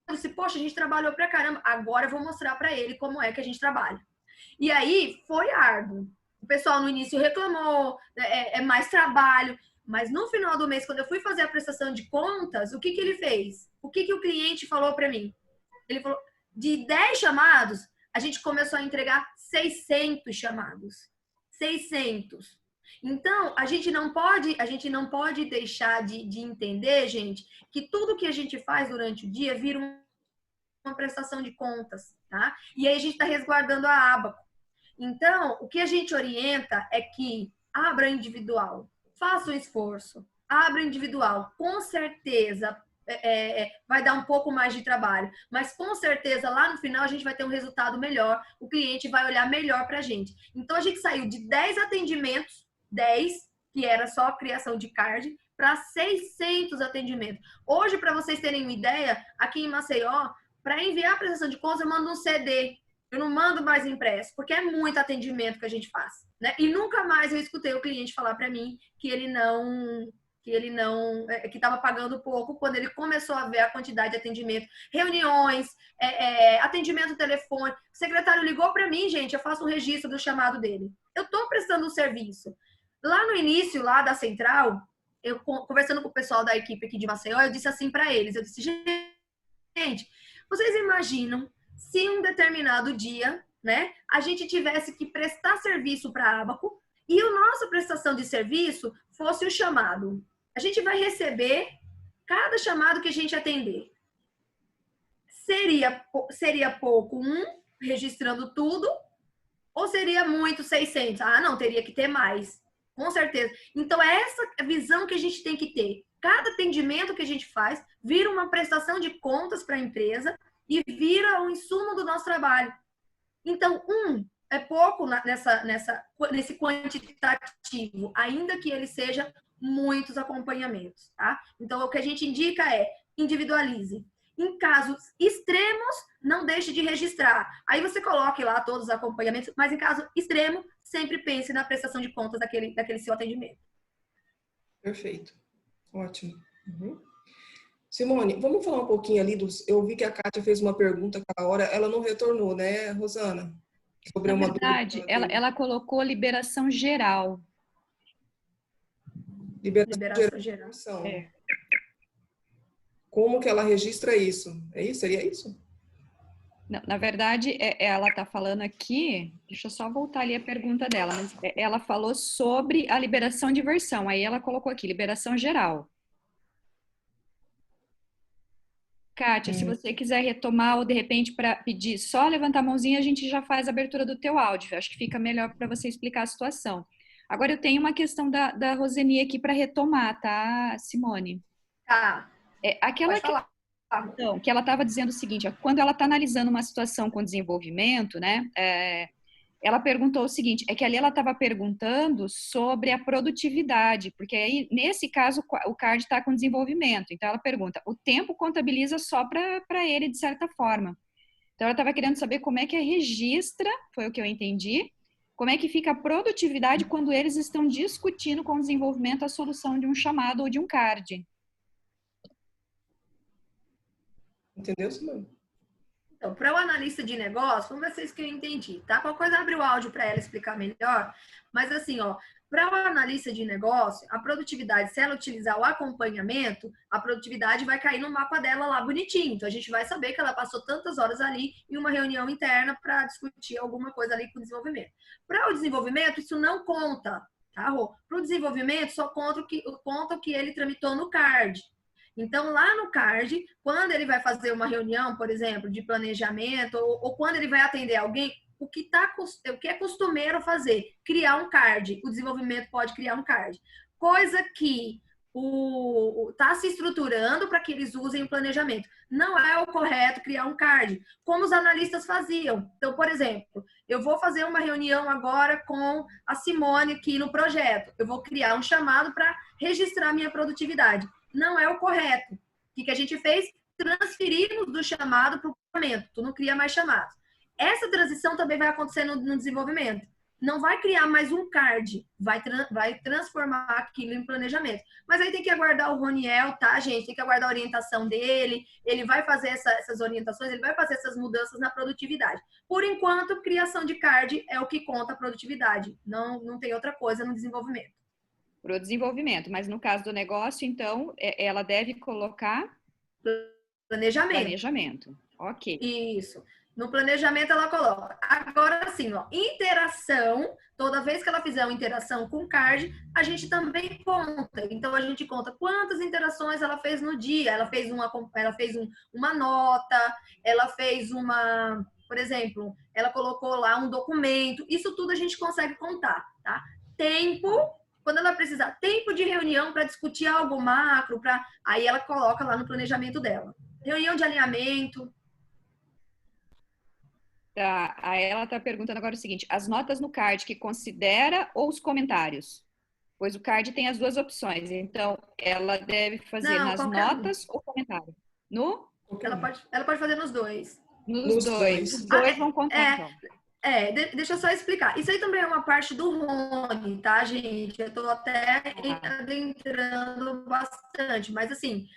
Eu disse, poxa, a gente trabalhou pra caramba, agora eu vou mostrar pra ele como é que a gente trabalha. E aí, foi árduo. O pessoal no início reclamou, é mais trabalho, mas no final do mês, quando eu fui fazer a prestação de contas, o que ele fez? O que o cliente falou pra mim? Ele falou, de 10 chamados, a gente começou a entregar 600 chamados. 600. Então, a gente não pode deixar de entender, gente, que tudo que a gente faz durante o dia vira uma prestação de contas, tá? E aí a gente está resguardando a aba. Então, o que a gente orienta é que abra individual, faça um esforço, abra individual. Com certeza, vai dar um pouco mais de trabalho, mas com certeza lá no final a gente vai ter um resultado melhor, o cliente vai olhar melhor para a gente. Então, a gente saiu de 10 atendimentos, 10, que era só a criação de card, para 600 atendimentos. Hoje, para vocês terem uma ideia, aqui em Maceió, para enviar a prestação de contas, eu mando um CD. Eu não mando mais impresso, porque é muito atendimento que a gente faz, né? E nunca mais eu escutei o cliente falar para mim que ele não que ele não, que estava pagando pouco, quando ele começou a ver a quantidade de atendimento, reuniões, atendimento telefone. O secretário ligou para mim, gente, eu faço um registro do chamado dele. Eu estou prestando um serviço. Lá no início, lá da central, eu conversando com o pessoal da equipe aqui de Maceió, eu disse assim para eles, eu disse, gente, vocês imaginam se um determinado dia, né, a gente tivesse que prestar serviço para a Abaco e a nossa prestação de serviço fosse o chamado. A gente vai receber cada chamado que a gente atender. Seria pouco registrando tudo, ou seria muito 600? Ah, não, teria que ter mais. Com certeza. Então, é essa visão que a gente tem que ter. Cada atendimento que a gente faz vira uma prestação de contas para a empresa e vira um insumo do nosso trabalho. Então, é pouco nesse quantitativo, ainda que ele seja muitos acompanhamentos, tá? Então, o que a gente indica é individualize. Em casos extremos, não deixe de registrar. Aí você coloque lá todos os acompanhamentos, mas em caso extremo, sempre pense na prestação de contas daquele seu atendimento. Perfeito. Ótimo. Uhum. Simone, vamos falar um pouquinho ali dos... Eu vi que a Kátia fez uma pergunta aquela hora, ela não retornou, né, Rosana? Sobre Na verdade, ela colocou liberação geral. Liberação geral. É. Como que ela registra isso? É isso? Seria isso? Não, na verdade, ela está falando aqui, deixa eu só voltar ali a pergunta dela, mas ela falou sobre a liberação de versão, aí ela colocou aqui, liberação geral. Kátia, se você quiser retomar ou de repente para pedir só levantar a mãozinha, a gente já faz a abertura do teu áudio, acho que fica melhor para você explicar a situação. Agora eu tenho uma questão da Roseni aqui para retomar, tá, Simone? Tá. Aquela que ela estava dizendo o seguinte, ó, quando ela está analisando uma situação com desenvolvimento, né, ela perguntou o seguinte, é que ali ela estava perguntando sobre a produtividade, porque aí, nesse caso, o CARD está com desenvolvimento, então ela pergunta, o tempo contabiliza só para ele, de certa forma. Então ela estava querendo saber como é que registra, foi o que eu entendi, como é que fica a produtividade quando eles estão discutindo com o desenvolvimento a solução de um chamado ou de um CARD. Entendeu, Simone? Então, para o analista de negócio, vamos ver se é isso que eu entendi, tá? Qualquer coisa abre o áudio para ela explicar melhor. Mas assim, ó, para o analista de negócio, a produtividade, se ela utilizar o acompanhamento, a produtividade vai cair no mapa dela lá bonitinho. Então, a gente vai saber que ela passou tantas horas ali em uma reunião interna para discutir alguma coisa ali com o desenvolvimento. Para o desenvolvimento, isso não conta, tá, Rô? Para o desenvolvimento, só conta o que ele tramitou no CARD. Então, lá no CARD, quando ele vai fazer uma reunião, por exemplo, de planejamento, ou quando ele vai atender alguém, o que é costumeiro fazer? Criar um CARD. O desenvolvimento pode criar um CARD. Coisa que está se estruturando para que eles usem o planejamento. Não é o correto criar um CARD, como os analistas faziam. Então, por exemplo, eu vou fazer uma reunião agora com a Simone aqui no projeto. Eu vou criar um chamado para registrar minha produtividade. Não é o correto. O que a gente fez? Transferimos do chamado para o planejamento. Tu não cria mais chamados. Essa transição também vai acontecer no desenvolvimento. Não vai criar mais um CARD, vai transformar aquilo em planejamento. Mas aí tem que aguardar o Roniel, tá, gente? Tem que aguardar a orientação dele, ele vai fazer essas orientações, ele vai fazer essas mudanças na produtividade. Por enquanto, criação de CARD é o que conta a produtividade. Não tem outra coisa no desenvolvimento. Para o desenvolvimento, mas no caso do negócio, então, ela deve colocar... Planejamento. Planejamento, ok. Isso. No planejamento ela coloca. Agora, assim, ó, interação, toda vez que ela fizer uma interação com o CARD, a gente também conta. Então, a gente conta quantas interações ela fez no dia. Ela fez uma nota, ela fez uma... Por exemplo, ela colocou lá um documento. Isso tudo a gente consegue contar, tá? Tempo... Quando ela precisar tempo de reunião para discutir algo macro, aí ela coloca lá no planejamento dela. Reunião de alinhamento. Tá, aí ela está perguntando agora o seguinte, as notas no CARD que considera ou os comentários? Pois o CARD tem as duas opções, então ela deve fazer nas notas ou comentário? No? Ela pode fazer nos dois. Nos dois. Os dois vão contar, então. Deixa eu só explicar. Isso aí também é uma parte do Rony, tá, gente? Eu tô até adentrando bastante, mas assim,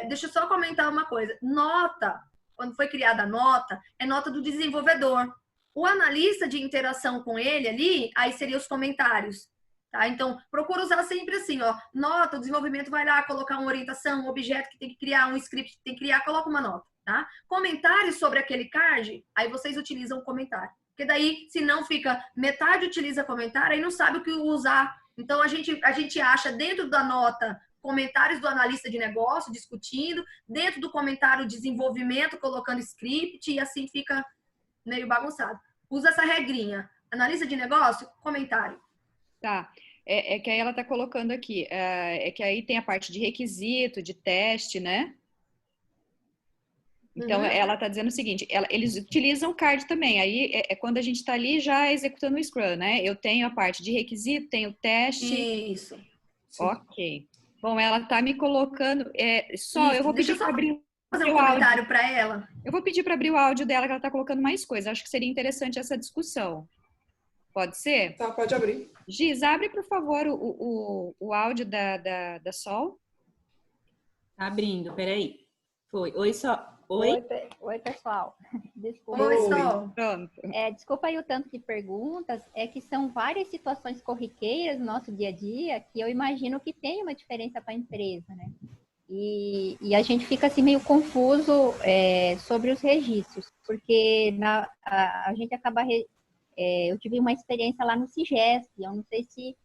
deixa eu só comentar uma coisa. Nota, quando foi criada a nota, é nota do desenvolvedor. O analista de interação com ele ali, aí seriam os comentários. Tá? Então, procura usar sempre assim, ó, nota, o desenvolvimento vai lá colocar uma orientação, um objeto que tem que criar, um script que tem que criar, coloca uma nota, tá? Comentários sobre aquele card, aí vocês utilizam o comentário. Porque daí, se não fica, metade utiliza comentário, aí não sabe o que usar. Então, a gente acha dentro da nota comentários do analista de negócio, discutindo, dentro do comentário desenvolvimento, colocando script, e assim fica meio bagunçado. Usa essa regrinha. Analista de negócio, comentário. Tá. É que aí ela está colocando aqui, é que aí tem a parte de requisito, de teste, né? Então, ela está dizendo o seguinte, eles utilizam o card também, aí é quando a gente está ali já executando o Scrum, né? Eu tenho a parte de requisito, tenho o teste. Isso. Ok. Bom, ela está me colocando, eu vou pedir para abrir fazer um comentário para ela. Eu vou pedir para abrir o áudio dela, que ela está colocando mais coisas. Acho que seria interessante essa discussão. Pode ser? Tá, pode abrir. Giz, abre, por favor, o áudio da Sol. Tá abrindo, peraí. Foi. Oi, Sol. Oi? Oi, pessoal. Desculpa. Oi, Sol. Pronto. Desculpa aí o tanto de perguntas. É que são várias situações corriqueiras no nosso dia a dia que eu imagino que tem uma diferença para a empresa, né? E a gente fica assim meio confuso sobre os registros, porque a gente acaba... eu tive uma experiência lá no CIGESP, eu não sei se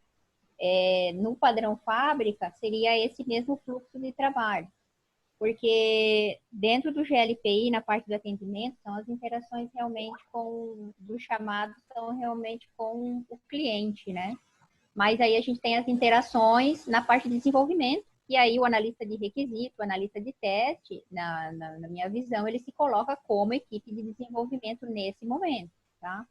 no padrão fábrica seria esse mesmo fluxo de trabalho, porque dentro do GLPI, na parte do atendimento, são as interações realmente dos chamados são realmente com o cliente, né? Mas aí a gente tem as interações na parte de desenvolvimento, e aí o analista de requisito, o analista de teste, na minha visão, ele se coloca como equipe de desenvolvimento nesse momento, tá?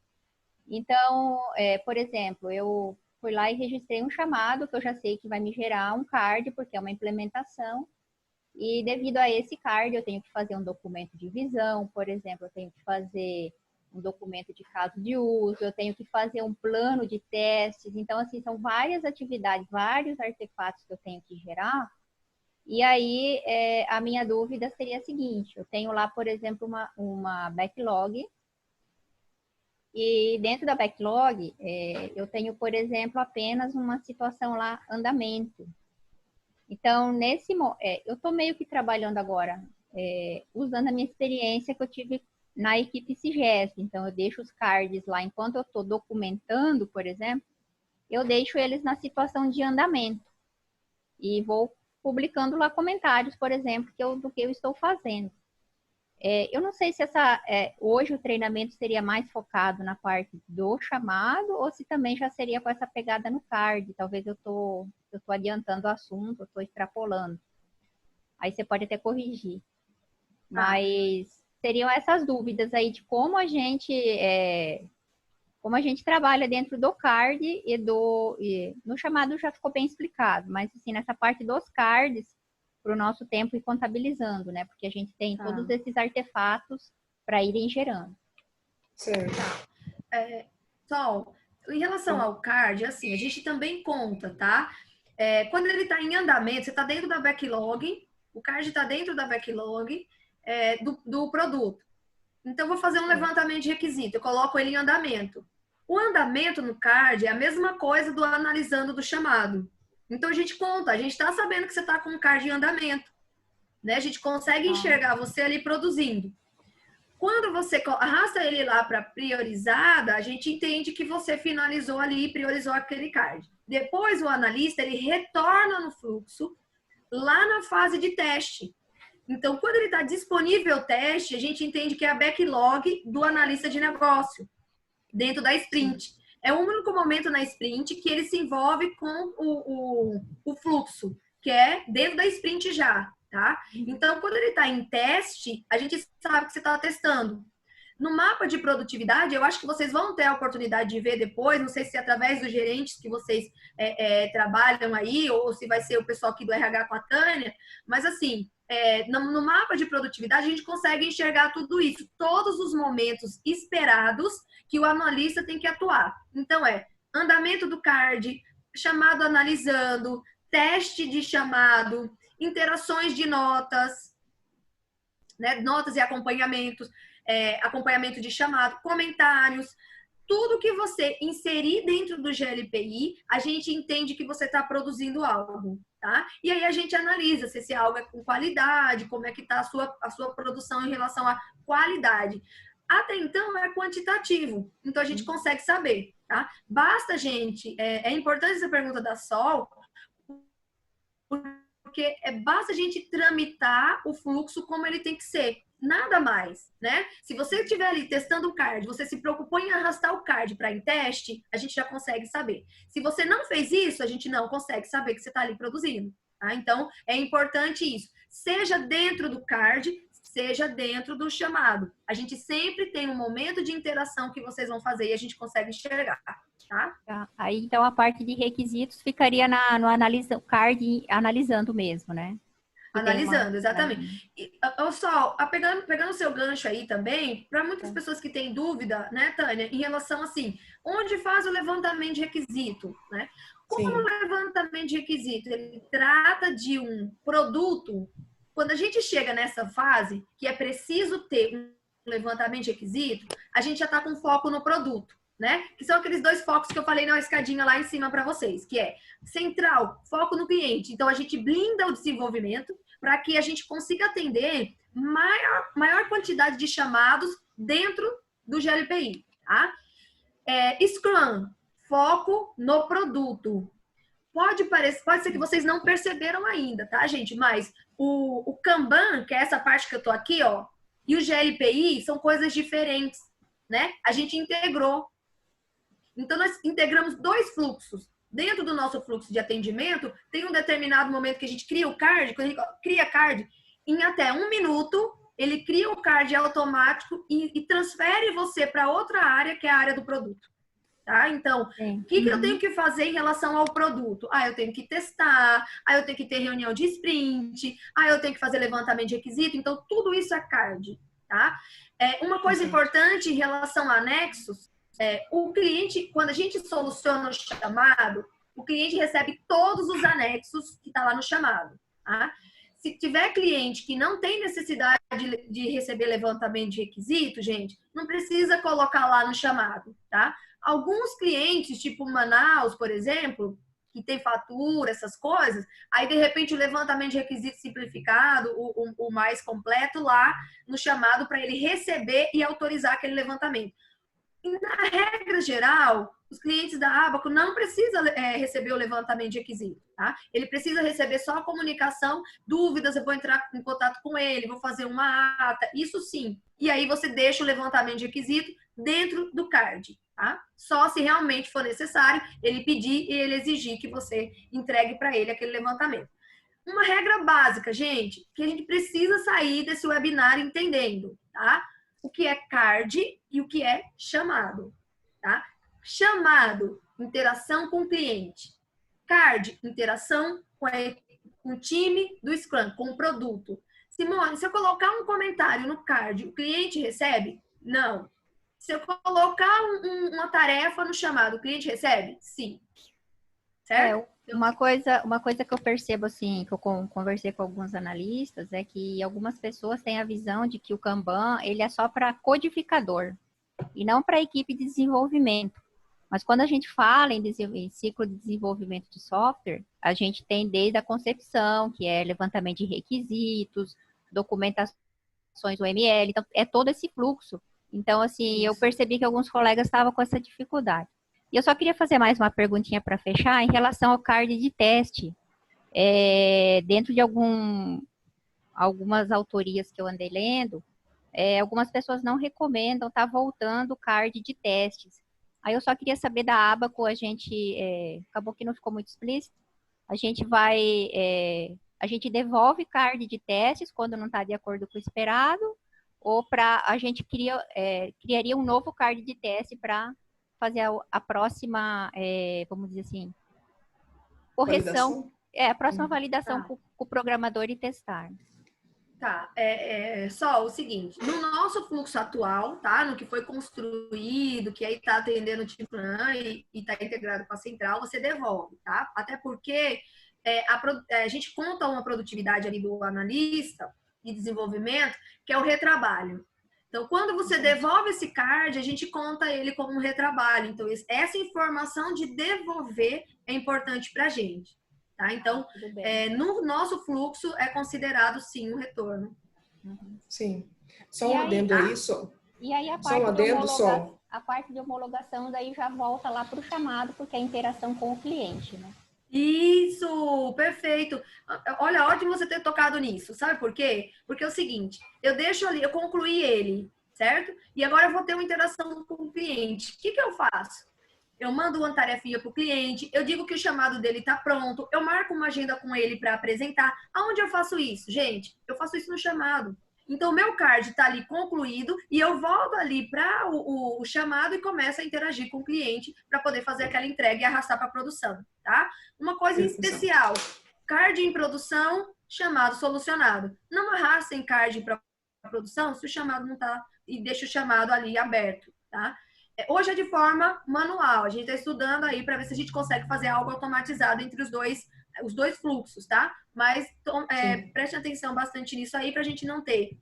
Então, por exemplo, eu fui lá e registrei um chamado que eu já sei que vai me gerar um card, porque é uma implementação, e devido a esse card eu tenho que fazer um documento de visão, por exemplo, eu tenho que fazer um documento de caso de uso, eu tenho que fazer um plano de testes. Então, assim, são várias atividades, vários artefatos que eu tenho que gerar. E aí, a minha dúvida seria a seguinte, eu tenho lá, por exemplo, uma backlog, e dentro da backlog, eu tenho, por exemplo, apenas uma situação lá, andamento. Então, eu estou meio que trabalhando agora, usando a minha experiência que eu tive na equipe CIGESP. Então, eu deixo os cards lá, enquanto eu estou documentando, por exemplo, eu deixo eles na situação de andamento. E vou publicando lá comentários, por exemplo, do que eu estou fazendo. Eu não sei se hoje o treinamento seria mais focado na parte do chamado ou se também já seria com essa pegada no card. Talvez eu tô adiantando o assunto, eu estou extrapolando. Aí você pode até corrigir. Mas seriam essas dúvidas aí de como a gente trabalha dentro do card e no chamado já ficou bem explicado, mas assim, nessa parte dos cards, para o nosso tempo ir contabilizando, né? Porque a gente tem todos esses artefatos para irem gerando. Certo. Sol, em relação ao card, assim, a gente também conta, tá? Quando ele está em andamento, você está dentro da backlog, o card está dentro da backlog do produto. Então, eu vou fazer um levantamento de requisito, eu coloco ele em andamento. O andamento no card é a mesma coisa do analisando do chamado. Então, a gente conta, a gente está sabendo que você está com um card em andamento, né? A gente consegue enxergar você ali produzindo. Quando você arrasta ele lá para priorizada, a gente entende que você finalizou ali e priorizou aquele card. Depois, o analista, ele retorna no fluxo, lá na fase de teste. Então, quando ele está disponível o teste, a gente entende que é a backlog do analista de negócio, dentro da sprint. É o único momento na sprint que ele se envolve com o fluxo, que é dentro da sprint já, tá? Então, quando ele está em teste, a gente sabe que você está testando. No mapa de produtividade, eu acho que vocês vão ter a oportunidade de ver depois, não sei se é através dos gerentes que vocês trabalham aí, ou se vai ser o pessoal aqui do RH com a Tânia, mas assim, no mapa de produtividade, a gente consegue enxergar tudo isso, todos os momentos esperados que o analista tem que atuar. Então, andamento do card, chamado analisando, teste de chamado, interações de notas, né? Notas e acompanhamentos, acompanhamento de chamado, comentários. Tudo que você inserir dentro do GLPI, a gente entende que você está produzindo algo, tá? E aí a gente analisa se esse algo é com qualidade, como é que está a sua produção em relação à qualidade. Até então é quantitativo, então a gente consegue saber, tá? Basta a gente, é importante essa pergunta da Sol, porque basta a gente tramitar o fluxo como ele tem que ser. Nada mais, né? Se você estiver ali testando o card, você se preocupou em arrastar o card para em teste, a gente já consegue saber. Se você não fez isso, a gente não consegue saber que você está ali produzindo, tá? Então, é importante isso. Seja dentro do card, seja dentro do chamado. A gente sempre tem um momento de interação que vocês vão fazer e a gente consegue enxergar, tá? Tá. Aí, então, a parte de requisitos ficaria no card analisando mesmo, né? Analisando, exatamente. E, Sol, pegando o seu gancho aí também, para muitas pessoas que têm dúvida, né, Tânia, em relação assim, onde faz o levantamento de requisito, né? Como o levantamento de requisito, ele trata de um produto, quando a gente chega nessa fase, que é preciso ter um levantamento de requisito, a gente já está com foco no produto, né? Que são aqueles 2 focos que eu falei na escadinha lá em cima para vocês, que é central, foco no cliente. Então, a gente blinda o desenvolvimento para que a gente consiga atender maior quantidade de chamados dentro do GLPI, tá? Scrum, foco no produto. Pode ser que vocês não perceberam ainda, tá, gente? Mas o Kanban, que é essa parte que eu tô aqui, ó, e o GLPI são coisas diferentes, né? A gente integrou. Então, nós integramos 2 fluxos. Dentro do nosso fluxo de atendimento, tem um determinado momento que a gente cria o card, quando a gente cria card, em até 1 minuto, ele cria o card automático e transfere você para outra área, que é a área do produto. Tá? Então, o que eu tenho que fazer em relação ao produto? Eu tenho que testar, eu tenho que ter reunião de sprint, eu tenho que fazer levantamento de requisito. Então, tudo isso é card. Tá? Uma coisa importante em relação a anexos, o cliente, quando a gente soluciona o chamado, o cliente recebe todos os anexos que está lá no chamado. Tá? Se tiver cliente que não tem necessidade de receber levantamento de requisito, gente, não precisa colocar lá no chamado, tá? Alguns clientes, tipo Manaus, por exemplo, que tem fatura, essas coisas, aí de repente o levantamento de requisito simplificado, o mais completo lá no chamado para ele receber e autorizar aquele levantamento. E na regra geral, os clientes da Abaco não precisam receber o levantamento de requisito, tá? Ele precisa receber só a comunicação, dúvidas, eu vou entrar em contato com ele, vou fazer uma ata, isso sim. E aí você deixa o levantamento de requisito dentro do card, tá? Só se realmente for necessário, ele pedir e ele exigir que você entregue para ele aquele levantamento. Uma regra básica, gente, que a gente precisa sair desse webinar entendendo, tá? O que é card e o que é chamado, tá? Chamado, interação com o cliente. Card, interação com o time do Scrum, com o produto. Simone, se eu colocar um comentário no card, o cliente recebe? Não. Se eu colocar uma tarefa no chamado, o cliente recebe? Sim. Certo? Uma coisa que eu percebo, assim, que eu conversei com alguns analistas, é que algumas pessoas têm a visão de que o Kanban, ele é só para codificador e não para equipe de desenvolvimento. Mas quando a gente fala em ciclo de desenvolvimento de software, a gente tem desde a concepção, que é levantamento de requisitos, documentações UML, então é todo esse fluxo. Então, assim, eu percebi que alguns colegas estavam com essa dificuldade. E eu só queria fazer mais uma perguntinha para fechar em relação ao card de teste. Dentro de algumas autorias que eu andei lendo, algumas pessoas não recomendam estar voltando o card de testes. Aí eu só queria saber da Abaco, a gente, acabou que não ficou muito explícito, a gente devolve card de testes quando não está de acordo com o esperado, ou a gente criaria um novo card de teste para fazer a próxima, vamos dizer assim, correção, Validação? a próxima validação com o programador e testar. Tá, só o seguinte, no nosso fluxo atual, tá, no que foi construído, que aí tá atendendo o tipo e tá integrado com a central, você devolve, tá? Até porque a gente conta uma produtividade ali do analista de desenvolvimento, que é o retrabalho. Então, quando você devolve esse card, a gente conta ele como um retrabalho. Então, essa informação de devolver é importante para a gente. Tá? Então, no nosso fluxo é considerado, sim, um retorno. Sim. Só um adendo aí, só. E aí a parte de homologação daí já volta lá para o chamado, porque é a interação com o cliente, né? Isso, perfeito. Olha, ótimo você ter tocado nisso. Sabe por quê? Porque é o seguinte, eu deixo ali, eu concluí ele, certo? E agora eu vou ter uma interação com o cliente. O que eu faço? Eu mando uma tarefinha para o cliente, eu digo que o chamado dele está pronto, eu marco uma agenda com ele para apresentar. Aonde eu faço isso? Gente, eu faço isso no chamado. Então, o meu card está ali concluído e eu volto ali para o chamado e começo a interagir com o cliente para poder fazer aquela entrega e arrastar para a produção, tá? Uma coisa em especial, card em produção, chamado solucionado. Não arrastem card para produção se o chamado não está e deixa o chamado ali aberto, tá? Hoje é de forma manual, a gente está estudando aí para ver se a gente consegue fazer algo automatizado entre os dois fluxos, tá? Mas preste atenção bastante nisso aí para a gente não ter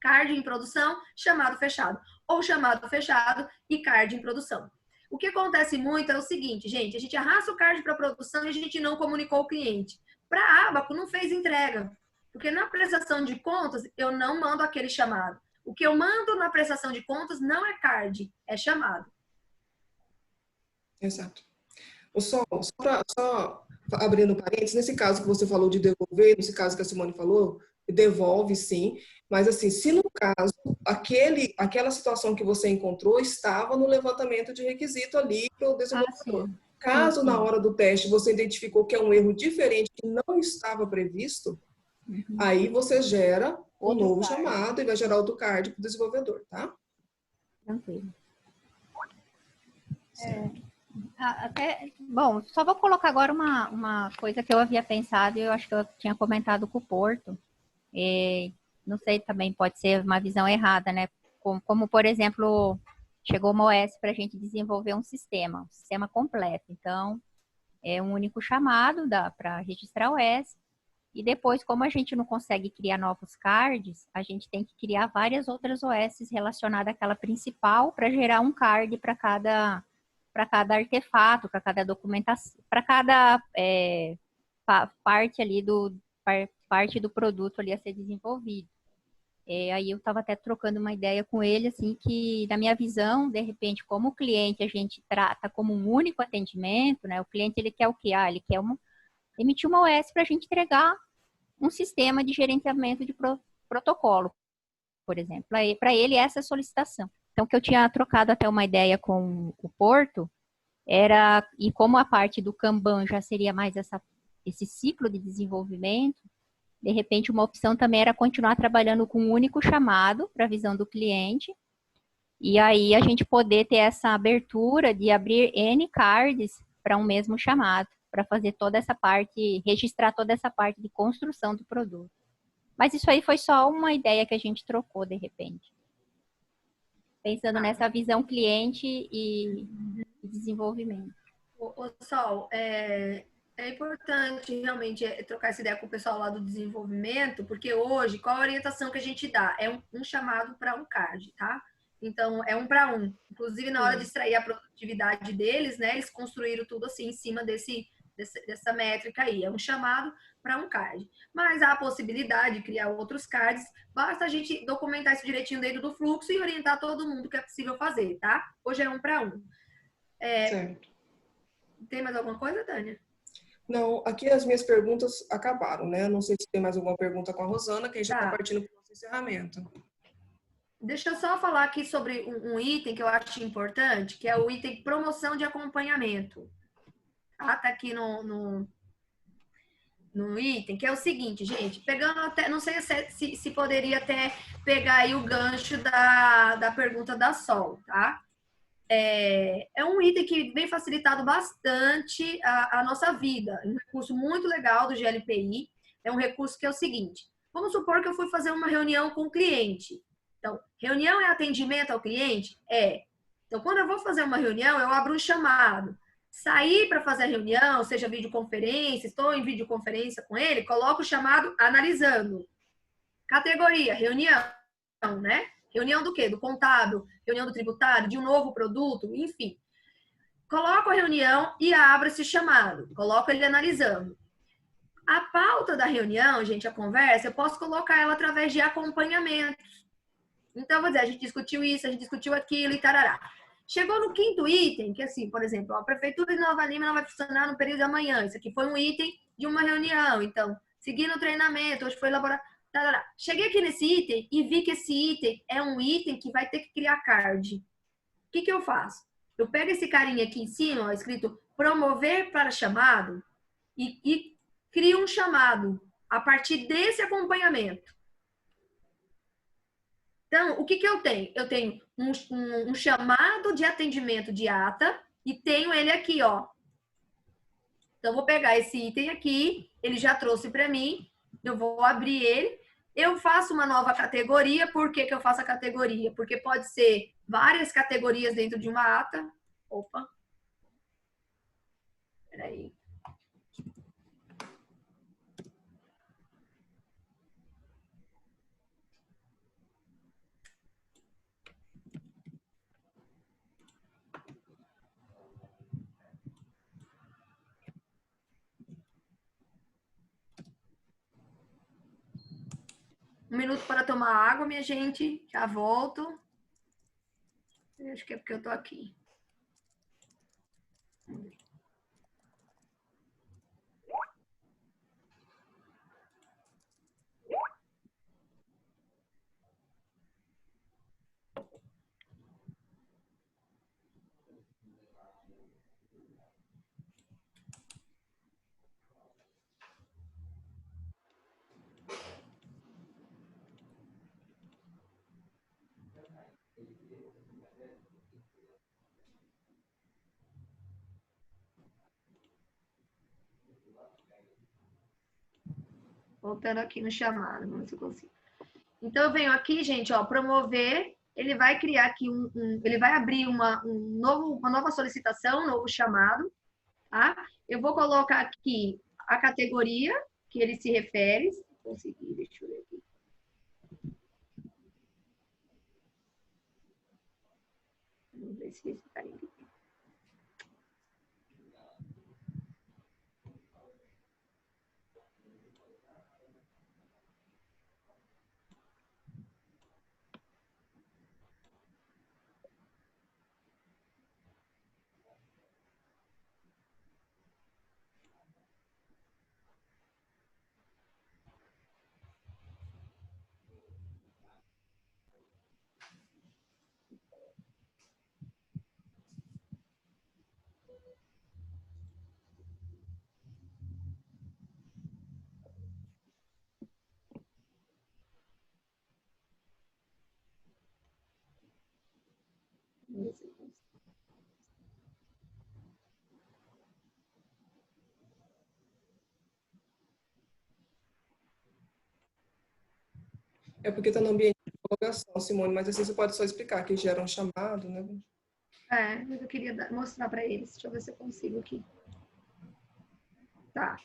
card em produção, chamado fechado, ou chamado fechado e card em produção. O que acontece muito é o seguinte, gente, a gente arrasta o card para produção e a gente não comunicou o cliente. Para a Abaco, não fez entrega, porque na prestação de contas eu não mando aquele chamado. O que eu mando na prestação de contas não é card, é chamado. Exato. Só abrindo parênteses, nesse caso que você falou de devolver, nesse caso que a Simone falou, devolve sim, mas assim, se no caso, aquela situação que você encontrou estava no levantamento de requisito ali para o desenvolvedor. Caso na hora do teste você identificou que é um erro diferente que não estava previsto, aí você gera um novo chamado e vai gerar outro card para o desenvolvedor, tá? Tranquilo. Bom, só vou colocar agora uma coisa que eu havia pensado e eu acho que eu tinha comentado com o Porto. Não sei, também pode ser uma visão errada, né? Como por exemplo, chegou uma OS para a gente desenvolver um sistema completo. Então, é um único chamado para registrar a OS. E depois, como a gente não consegue criar novos cards, a gente tem que criar várias outras OS relacionadas àquela principal para gerar um card para cada artefato, para cada documentação, para cada parte ali parte do produto ali a ser desenvolvido. Aí eu estava até trocando uma ideia com ele, assim, que na minha visão, de repente, como o cliente a gente trata como um único atendimento, né? O cliente, ele quer o quê? Ele quer emitir uma OS para a gente entregar um sistema de gerenciamento de protocolo, por exemplo. Para ele, essa é a solicitação. Então, o que eu tinha trocado até uma ideia com o Porto era, e como a parte do Kanban já seria mais esse ciclo de desenvolvimento, de repente, uma opção também era continuar trabalhando com um único chamado para a visão do cliente, e aí a gente poder ter essa abertura de abrir N cards para um mesmo chamado, para fazer toda essa parte, registrar toda essa parte de construção do produto. Mas isso aí foi só uma ideia que a gente trocou, de repente. Pensando nessa visão cliente e desenvolvimento. Sol, é importante realmente trocar essa ideia com o pessoal lá do desenvolvimento, porque hoje, qual a orientação que a gente dá? É um chamado para um card, tá? Então, é um para um. Inclusive, na hora de extrair a produtividade deles, né, eles construíram tudo assim em cima dessa métrica aí. É um chamado para um card. Mas há a possibilidade de criar outros cards. Basta a gente documentar isso direitinho dentro do fluxo e orientar todo mundo que é possível fazer, tá? Hoje é um para um. Certo. Tem mais alguma coisa, Tânia? Não, aqui as minhas perguntas acabaram, né? Não sei se tem mais alguma pergunta com a Rosana, que a gente já está partindo para o nosso encerramento. Deixa eu só falar aqui sobre um item que eu acho importante, que é o item promoção de acompanhamento. Tá aqui no item, que é o seguinte, gente, pegando até, não sei se poderia até pegar aí o gancho da pergunta da Sol, tá? É um item que vem facilitado bastante a nossa vida. Um recurso muito legal do GLPI. É um recurso que é o seguinte: Vamos supor que eu fui fazer uma reunião com o cliente. Então, reunião é atendimento ao cliente? É. Então, quando eu vou fazer uma reunião, eu abro um chamado. Sair para fazer a reunião, seja videoconferência, estou em videoconferência com ele, coloco o chamado analisando. Categoria, reunião, né? Reunião do quê? Do contábil, reunião do tributário, de um novo produto, enfim. Coloco a reunião e abro esse chamado. Coloco ele analisando. A pauta da reunião, gente, a conversa, eu posso colocar ela através de acompanhamentos. Então, vou dizer, a gente discutiu isso, a gente discutiu aquilo e tarará. Chegou no quinto item, que assim, por exemplo, a Prefeitura de Nova Lima não vai funcionar no período de amanhã. Isso aqui foi um item de uma reunião. Então, seguindo o treinamento, hoje foi elaborado. Tarará. Cheguei aqui nesse item e vi que esse item é um item que vai ter que criar card. O que eu faço? Eu pego esse carinha aqui em cima, ó, escrito promover para chamado, e crio um chamado a partir desse acompanhamento. Então, o que eu tenho? Eu tenho um chamado de atendimento de ata e tenho ele aqui, ó. Então, eu vou pegar esse item aqui, ele já trouxe para mim, eu vou abrir ele, eu faço uma nova categoria. Por que eu faço a categoria? Porque pode ser várias categorias dentro de uma ata. Opa. Peraí. Um minuto para tomar água, minha gente. Já volto. Eu acho que é porque eu tô aqui. Voltando aqui no chamado, vamos ver se eu consigo. Então, eu venho aqui, gente, ó, promover, ele vai criar aqui ele vai abrir uma nova solicitação, um novo chamado, tá? Eu vou colocar aqui a categoria que ele se refere. Consegui, deixa eu ver aqui. Vamos ver se esse carinha aqui. É porque está no ambiente de divulgação, Simone, mas assim você pode só explicar que gera um chamado, né? É, mas eu queria mostrar para eles. Deixa eu ver se eu consigo aqui. Tá.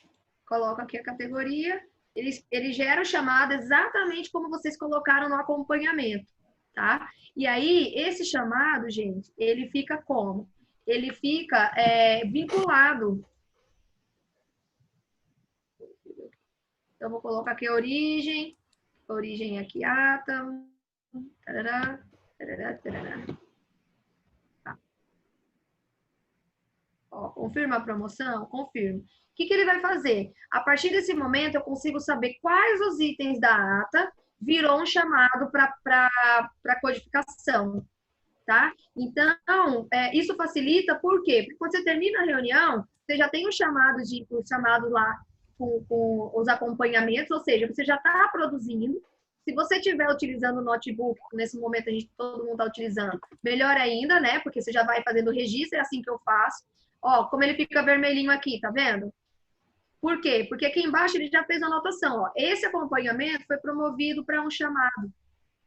Coloco aqui a categoria. Ele gera o chamado exatamente como vocês colocaram no acompanhamento, tá? E aí, esse chamado, gente, ele fica como? Ele fica vinculado. Então, eu vou colocar aqui a origem. Origem aqui, ata. Tarará, tarará, tarará. Tá. Ó, confirma a promoção? Confirmo. O que ele vai fazer? A partir desse momento, eu consigo saber quais os itens da ata virou um chamado para codificação, tá? Então, isso facilita, por quê? Porque quando você termina a reunião, você já tem os chamados lá com os acompanhamentos, ou seja, você já está produzindo. Se você estiver utilizando o notebook, nesse momento todo mundo está utilizando, melhor ainda, né? Porque você já vai fazendo o registro, é assim que eu faço. Ó, como ele fica vermelhinho aqui, tá vendo? Por quê? Porque aqui embaixo ele já fez a anotação, ó. Esse acompanhamento foi promovido para um chamado,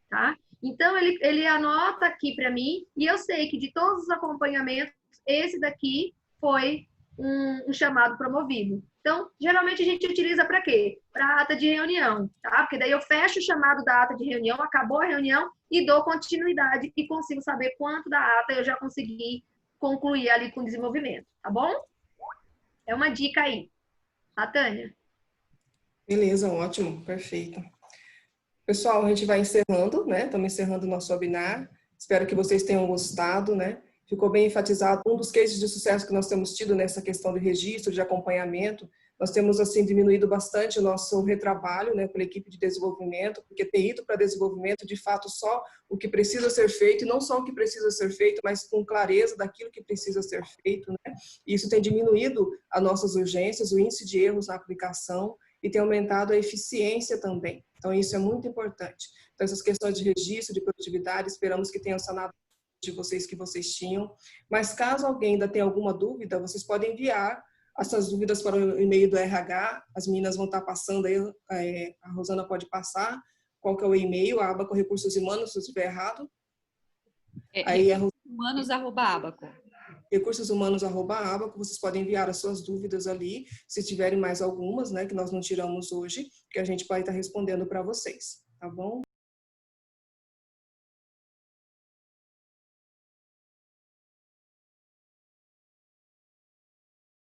tá? Então, ele anota aqui para mim, e eu sei que de todos os acompanhamentos, esse daqui foi um chamado promovido. Então, geralmente a gente utiliza para quê? Para ata de reunião, tá? Porque daí eu fecho o chamado da ata de reunião, acabou a reunião, e dou continuidade e consigo saber quanto da ata eu já consegui concluir ali com o desenvolvimento, tá bom? É uma dica aí. Tá, Tânia? Beleza, ótimo, perfeito. Pessoal, a gente vai encerrando, né? Estamos encerrando o nosso webinar. Espero que vocês tenham gostado, né? Ficou bem enfatizado um dos cases de sucesso que nós temos tido nessa questão de registro, de acompanhamento. Nós temos, assim, diminuído bastante o nosso retrabalho, né, pela equipe de desenvolvimento, porque ter ido para desenvolvimento, de fato, só o que precisa ser feito, e não só o que precisa ser feito, mas com clareza daquilo que precisa ser feito, né? E isso tem diminuído as nossas urgências, o índice de erros na aplicação, e tem aumentado a eficiência também. Então, isso é muito importante. Então, essas questões de registro, de produtividade, esperamos que tenham sanado de vocês que vocês tinham. Mas, caso alguém ainda tenha alguma dúvida, vocês podem enviar essas dúvidas para o e-mail do RH. As meninas vão estar passando aí, a Rosana pode passar. Qual que é o e-mail? Abaco Recursos Humanos, se eu estiver errado. Aí, Humanos@abaco. recursosumanos@abaco, vocês podem enviar as suas dúvidas ali, se tiverem mais algumas, né, que nós não tiramos hoje, que a gente vai estar respondendo para vocês, tá bom?